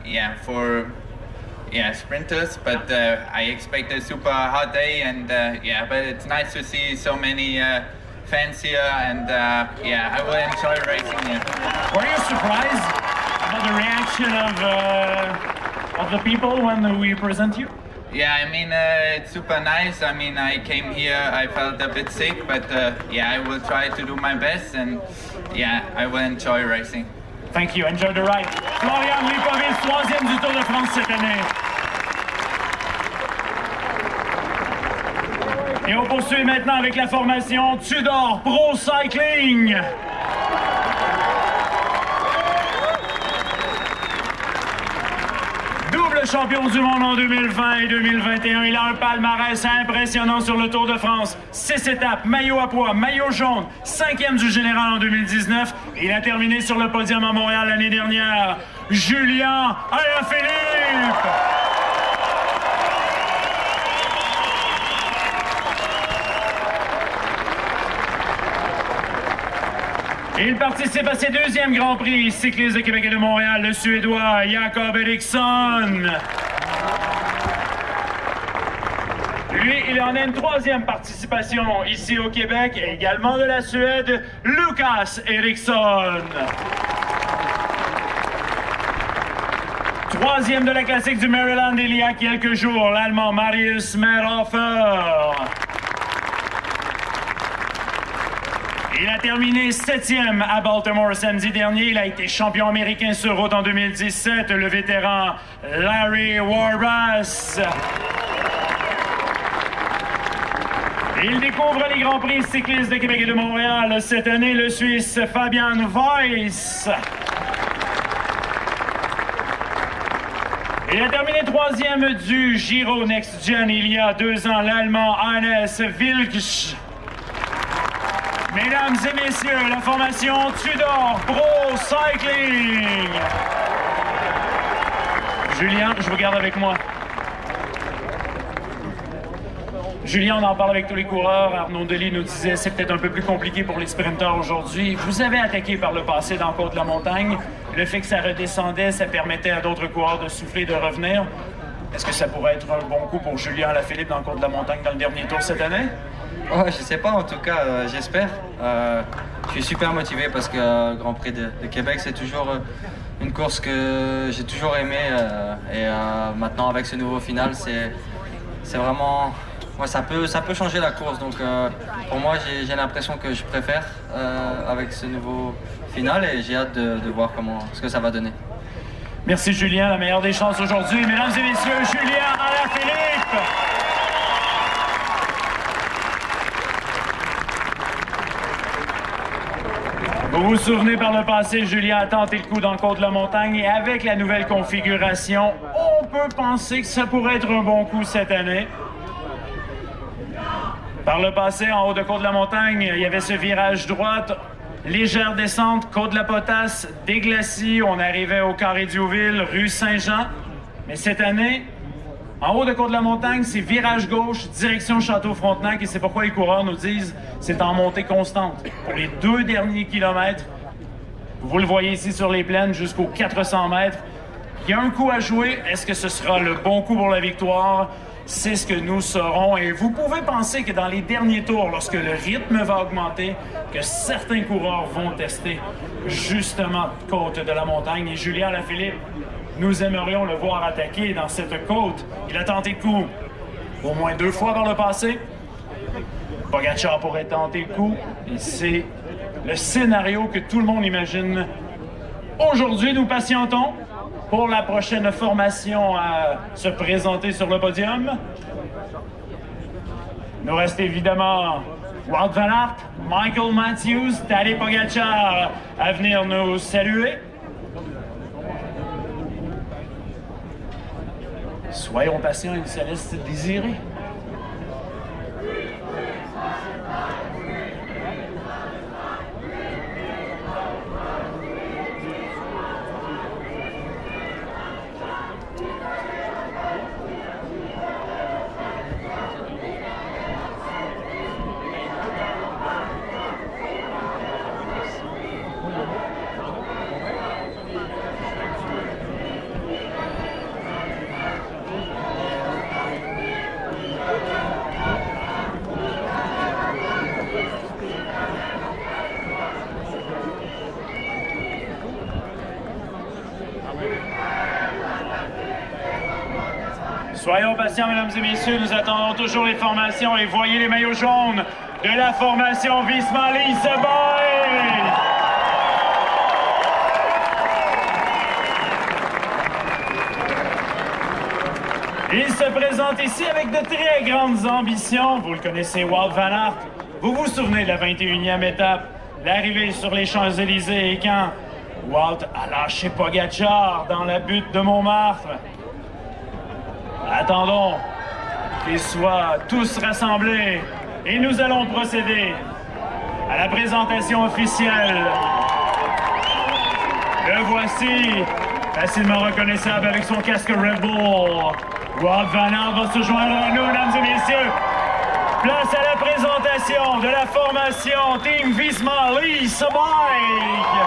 yeah, for sprinters. But I expect a super hard day, and yeah, but it's nice to see so many fans here, and yeah, I will enjoy racing here. Were you surprised about the reaction of the people when we present you? Yeah, I mean, it's super nice. I mean, I came here, I felt a bit sick, but yeah, I will try to do my best, and yeah, I will enjoy racing. Thank you, enjoy the ride. Florian Lipowitz, 3e du Tour de France cette année. Et on poursuit maintenant avec la formation Tudor Pro Cycling. Double champion du monde en 2020 et 2021. Il a un palmarès impressionnant sur le Tour de France. 6 étapes, maillot à pois, maillot jaune, 5e du général en 2019. Il a terminé sur le podium à Montréal l'année dernière. Julien Alaphilippe. Il participe à ses 2e Grand Prix cyclistes de Québec et de Montréal, le Suédois Jakob Eriksson. Lui, il en a une 3e participation ici au Québec, et également de la Suède, Lukas Eriksson. 3e de la classique du Maryland il y a quelques jours, l'Allemand Marius Mayhofer. Il a terminé 7e à Baltimore samedi dernier. Il a été champion américain sur route en 2017, le vétéran Larry Warbasse. Il découvre les Grands Prix cyclistes de Québec et de Montréal. Cette année, le Suisse Fabian Weiss. Il a terminé 3e du Giro Next Gen il y a 2 ans, l'Allemand Hannes Wilksch. Mesdames et messieurs, la formation Tudor Pro Cycling. Julien, je vous garde avec moi. Julien, on en parle avec tous les coureurs. Arnaud Delis nous disait c'est peut-être un peu plus compliqué pour les sprinteurs aujourd'hui. Vous avez attaqué par le passé dans Côte-de-la-Montagne. Le fait que ça redescendait, ça permettait à d'autres coureurs de souffler, de revenir. Est-ce que ça pourrait être un bon coup pour Julien Alaphilippe dans Côte-de-la-Montagne dans le dernier tour cette année? Oh, je sais pas, en tout cas, j'espère. Je suis super motivé parce que Grand Prix de Québec, c'est toujours une course que j'ai toujours aimée. Et maintenant, avec ce nouveau final, c'est vraiment... Ouais, ça peut changer la course. Donc, pour moi, j'ai l'impression que je préfère avec ce nouveau final et j'ai hâte de voir ce que ça va donner. Merci Julien, la meilleure des chances aujourd'hui. Mesdames et messieurs, Julien Alaphilippe. Vous vous souvenez, par le passé, Julien a tenté le coup dans le Côte-de-la-Montagne et avec la nouvelle configuration, on peut penser que ça pourrait être un bon coup cette année. Par le passé, en haut de Côte-de-la-Montagne, il y avait ce virage droite, légère descente, Côte-de-la-Potasse, des glacis, on arrivait au Carré d'Youville, rue Saint-Jean. Mais cette année, en haut de Côte-de-la-Montagne, c'est virage gauche, direction Château-Frontenac, et c'est pourquoi les coureurs nous disent c'est en montée constante. Pour les 2 derniers kilomètres, vous le voyez ici sur les plaines, jusqu'aux 400 mètres, il y a un coup à jouer. Est-ce que ce sera le bon coup pour la victoire? C'est ce que nous saurons. Et vous pouvez penser que dans les derniers tours, lorsque le rythme va augmenter, que certains coureurs vont tester justement côte de la montagne. Et Julien Lafilippe, nous aimerions le voir attaquer dans cette côte. Il a tenté le coup au moins 2 fois par le passé. Pogačar pourrait tenter le coup. Et c'est le scénario que tout le monde imagine. Aujourd'hui, nous patientons pour la prochaine formation à se présenter sur le podium. Nous reste évidemment Wout van Aert, Michael Matthews, Tadej Pogačar à venir nous saluer. Soyons patients, il se laisse désirer. Soyons patients, mesdames et messieurs, nous attendons toujours les formations et voyez les maillots jaunes de la formation Visma Lease Boy! Il se présente ici avec de très grandes ambitions. Vous le connaissez, Wout van Aert. Vous vous souvenez de la 21e étape, l'arrivée sur les Champs-Élysées et quand Wout a lâché Pogačar dans la butte de Montmartre. Attendons qu'ils soient tous rassemblés et nous allons procéder à la présentation officielle. Le voici, facilement reconnaissable avec son casque Red Bull. Wout van Aert va se joindre à nous, mesdames et messieurs. Place à la présentation de la formation Team Visma Lease Bike.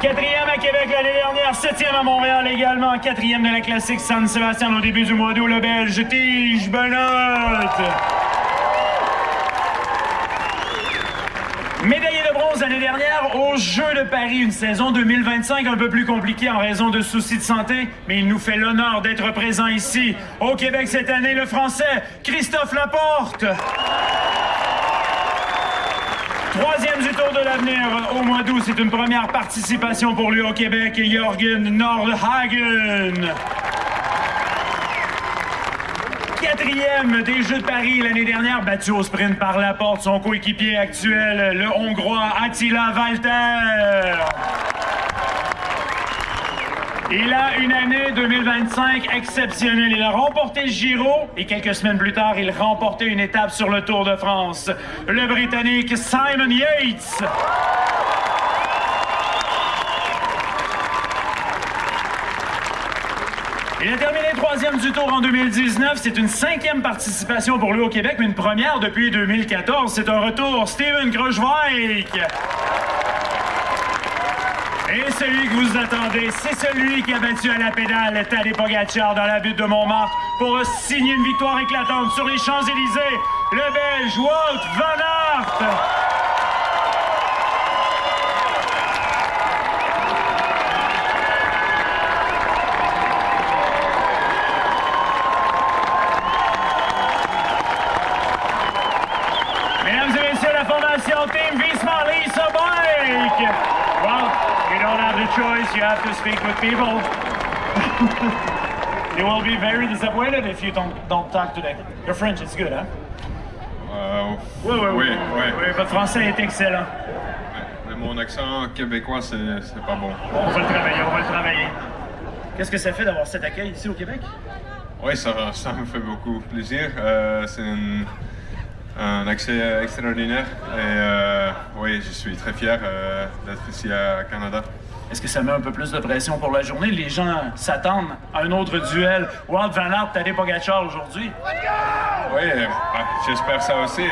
Quatrième à Québec l'année dernière, 7e à Montréal également, 4e de la classique San Sébastien au début du mois d'août, le Belge Tige Benoît. Médaillé de bronze l'année dernière aux Jeux de Paris, une saison 2025 un peu plus compliquée en raison de soucis de santé, mais il nous fait l'honneur d'être présent ici au Québec cette année, le Français Christophe Laporte. 3e du Tour de l'Avenir au mois d'août, c'est une première participation pour lui au Québec, Jørgen Nordhagen. 4e des Jeux de Paris l'année dernière, battu au sprint par Laporte, son coéquipier actuel, le Hongrois Attila Valter. Il a une année 2025 exceptionnelle. Il a remporté le Giro et quelques semaines plus tard, il remportait une étape sur le Tour de France. Le Britannique Simon Yates. Il a terminé 3e du Tour en 2019. C'est une 5e participation pour lui au Québec, mais une première depuis 2014. C'est un retour. Steven Kruijswijk. Et celui que vous attendez, c'est celui qui a battu à la pédale Tadej Pogačar dans la butte de Montmartre pour signer une victoire éclatante sur les Champs-Élysées. Le Belge Wout van Aert. Mesdames et messieurs, la formation Team Visma Lease Bike. Well, you don't have the choice, you have to speak with people. You will be very disappointed if you don't talk today. Your French is good, hein? Oui. Oui, votre français est excellent. mon accent québécois, c'est pas bon. On va le travailler, on va le travailler. Qu'est-ce que ça fait d'avoir cet accueil ici au Québec? Oui, ça me fait beaucoup plaisir. C'est un accès extraordinaire et oui, je suis très fier d'être ici à Canada. Est-ce que ça met un peu plus de pression pour la journée? Les gens s'attendent à un autre duel. Wout van Aert, Tadej Pogačar aujourd'hui. Oui, j'espère ça aussi.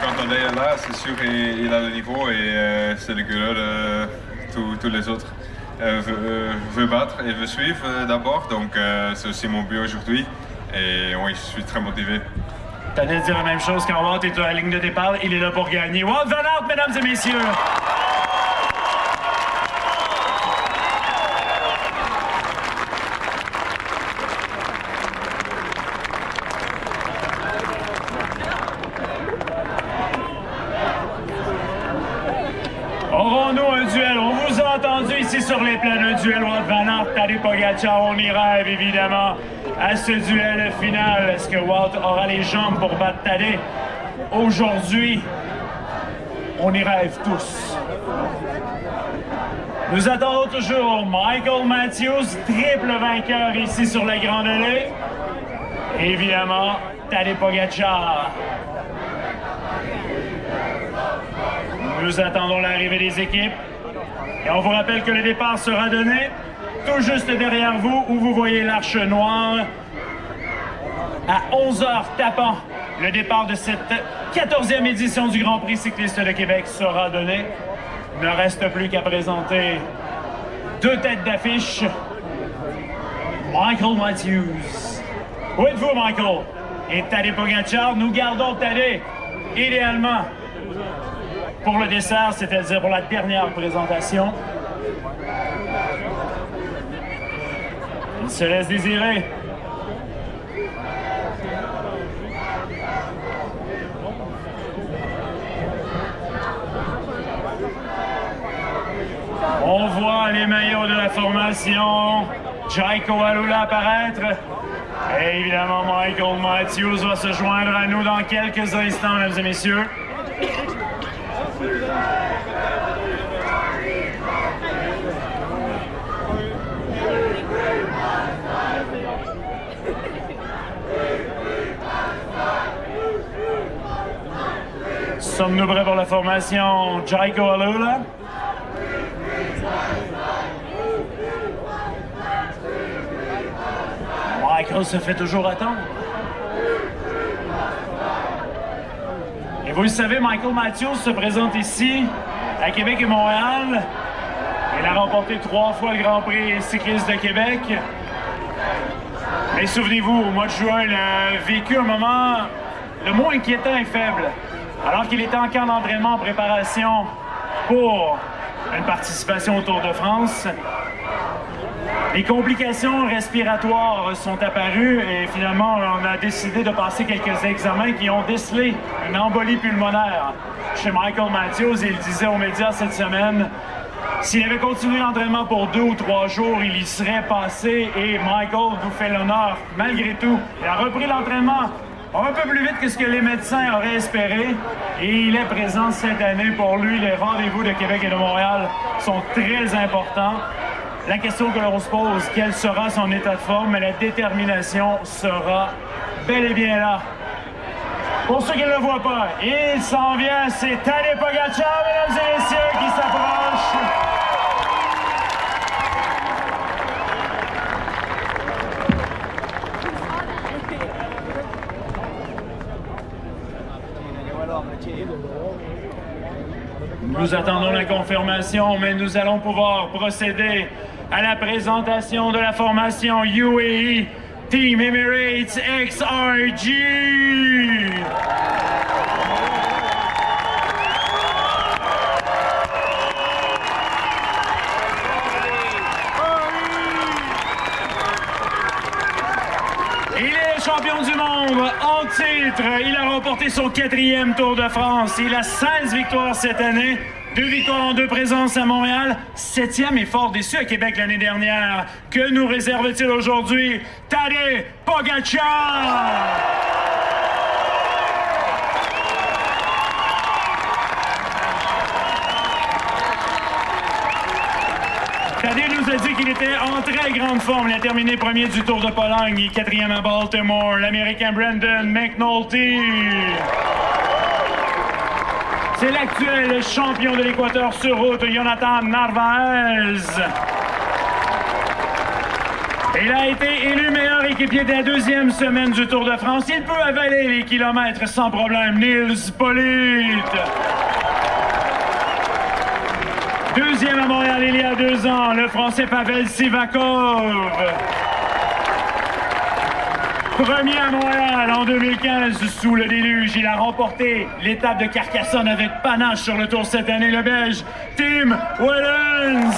Quand Tadej est là, c'est sûr qu'il a le niveau et c'est le gars de tous les autres. Veut battre et veut suivre d'abord, donc c'est aussi mon but aujourd'hui. Et oui, je suis très motivé. T'allais dire la même chose quand Wout est à la ligne de départ, il est là pour gagner. Wout van Aert, mesdames et messieurs! Aurons-nous un duel? On vous a entendu ici sur les plaines, un duel Wout van Aert, Tadej Pogačar, on y rêve évidemment à ce duel final. Est-ce que Wout aura les jambes pour battre Tadej? Aujourd'hui, on y rêve tous. Nous attendons toujours Michael Matthews, triple vainqueur ici sur le Grand Allée. Et évidemment, Tadej Pogačar. Nous attendons l'arrivée des équipes. Et on vous rappelle que le départ sera donné tout juste derrière vous, où vous voyez l'arche noire. À 11h tapant, le départ de cette 14e édition du Grand Prix cycliste de Québec sera donné. Il ne reste plus qu'à présenter deux têtes d'affiche. Michael Matthews. Où êtes-vous, Michael? Et Tadej Pogačar, nous gardons Tadej, idéalement, pour le dessert, c'est-à-dire pour la dernière présentation. Il se laisse désirer. On voit les maillots de la formation Jayco Alula apparaître. Et évidemment, Michael Matthews va se joindre à nous dans quelques instants, mesdames et messieurs. Sommes-nous prêts pour la formation Jayco Alula? Michael se fait toujours attendre. Et vous le savez, Michael Matthews se présente ici, à Québec et Montréal. Il a remporté 3 fois le Grand Prix cycliste de Québec. Mais souvenez-vous, au mois de juin, il a vécu un moment le moins inquiétant et faible. Alors qu'il était en camp d'entraînement en préparation pour une participation au Tour de France, les complications respiratoires sont apparues et finalement, on a décidé de passer quelques examens qui ont décelé une embolie pulmonaire chez Michael Matthews. Il disait aux médias cette semaine, s'il avait continué l'entraînement pour 2 ou 3 jours, il y serait passé et Michael vous fait l'honneur. Malgré tout, il a repris l'entraînement un peu plus vite que ce que les médecins auraient espéré et il est présent cette année. Pour lui, les rendez-vous de Québec et de Montréal sont très importants. La question que l'on se pose, quel sera son état de forme, mais la détermination sera bel et bien là. Pour ceux qui ne le voient pas, il s'en vient, c'est Tadej Pogačar, mesdames et messieurs, qui s'approche. Nous attendons la confirmation, mais nous allons pouvoir procéder à la présentation de la formation UAE Team Emirates XRG. Il est champion du monde en titre. Il a remporté son 4e Tour de France. Il a 16 victoires cette année. 2 victoires en 2 présences à Montréal, 7e et fort déçu à Québec l'année dernière. Que nous réserve-t-il aujourd'hui? Tadej Pogačar! Tadej nous a dit qu'il était en très grande forme. Il a terminé premier du Tour de Pologne et 4e à Baltimore. L'Américain Brendan McNulty. C'est l'actuel champion de l'Équateur sur route, Jonathan Narvaez. Il a été élu meilleur équipier de la 2e semaine du Tour de France. Il peut avaler les kilomètres sans problème. Nils Politt. 2e à Montréal il y a 2 ans, le Français Pavel Sivakov. Premier à Montréal en 2015 sous le déluge. Il a remporté l'étape de Carcassonne avec panache sur le Tour cette année, le Belge Tim Wellens.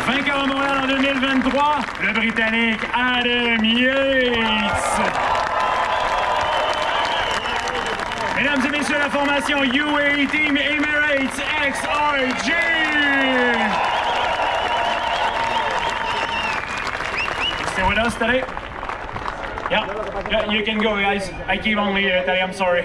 Vainqueur à Montréal en 2023, le Britannique Adam Yates. Mesdames et messieurs, la formation UAE Team Emirates XRG. Stay with us today. Yeah, you can go, guys. I keep only today, I'm sorry.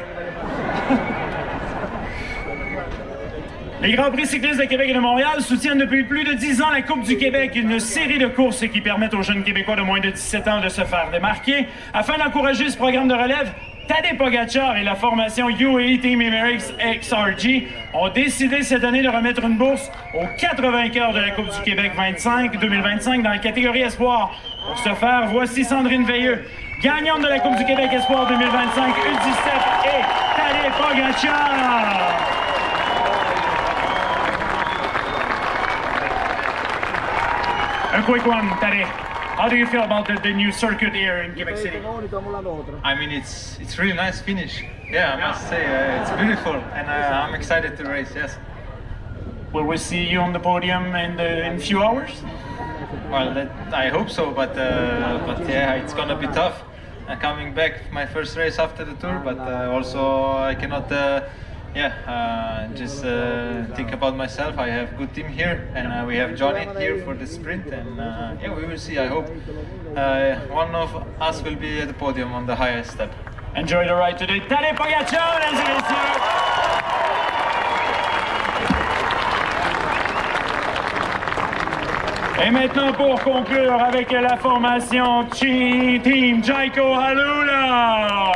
Les Grands Prix cyclistes de Québec et de Montréal soutiennent depuis plus de 10 ans la Coupe du Québec, une série de courses qui permettent aux jeunes Québécois de moins de 17 ans de se faire démarquer. Afin d'encourager ce programme de relève, Tadej Pogačar et la formation UAE Team Emirates XRG ont décidé cette année de remettre une bourse aux 4 vainqueurs de la Coupe du Québec 2025 dans la catégorie Espoir. Pour ce faire, voici Sandrine Veilleux, gagnante de la Coupe du Québec Espoir 2025 U17 et Tadej Pogačar. A quick one, Tadej. How do you feel about the new circuit here in Quebec City? I mean, it's really nice finish. Yeah, I must say it's beautiful, and I'm excited to race. Yes. Will we see you on the podium in a few hours? Well, I hope so, but yeah, it's gonna be tough. Coming back, my first race after the tour, but also I cannot. Just think about myself. I have a good team here, and we have Johnny here for the sprint, and yeah, we will see. I hope one of us will be at the podium on the highest step. Enjoy the ride today. Tadej Pogačar, mesdames et messieurs. Et maintenant, pour conclure avec la formation Team Jayco Alula.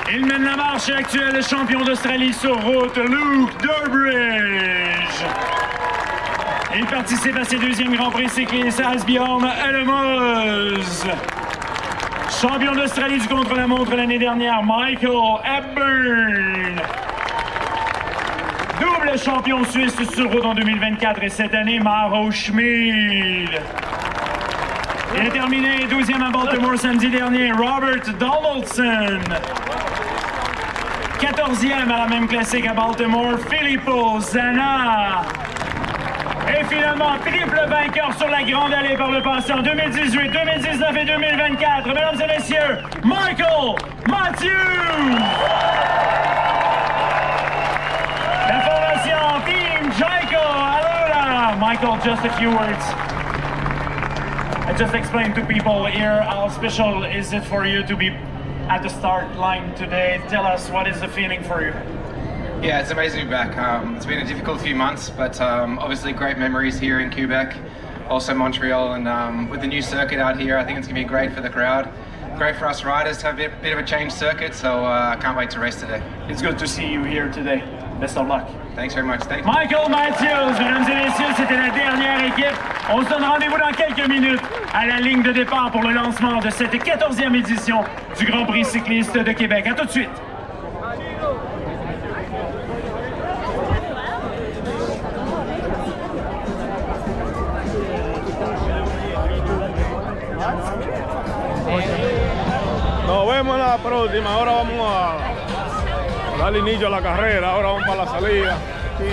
Il mène la marche actuel champion d'Australie sur route, Luke Durbridge. Il participe à ses 2e Grand Prix cycliste Asbjørn Elmos. Champion d'Australie du contre-la-montre l'année dernière, Michael Hepburn. Double champion suisse sur route en 2024 et cette année, Maro Schmid. Il a terminé 12e à Baltimore samedi dernier, Robert Donaldson. 14e à la même classique à Baltimore, Filippo Zana. Et finalement, triple vainqueur sur la Grande Allée par le passé en 2018, 2019 et 2024. Mesdames et messieurs, Michael Matthews! La formation Team Jayco Alula. Michael, just a few words. I just explained to people here how special is it for you to be at the start line today. Tell us, what is the feeling for you? Yeah, it's amazing to be back. It's been a difficult few months, but obviously great memories here in Quebec, also Montreal, and with the new circuit out here, I think it's going to be great for the crowd. Great for us riders to have a bit of a changed circuit, so I can't wait to race today. It's good to see you here today. Best of luck. Thanks very much. Thank you. Michael Matthews, mesdames et messieurs, c'était la dernière équipe. On se donne rendez-vous dans quelques minutes à la ligne de départ pour le lancement de cette 14e édition du Grand Prix cycliste de Québec. À tout de suite. Nos vemos en la próxima. Ahora vamos a darle inicio a la carrera. Ahora vamos para la salida. Sí.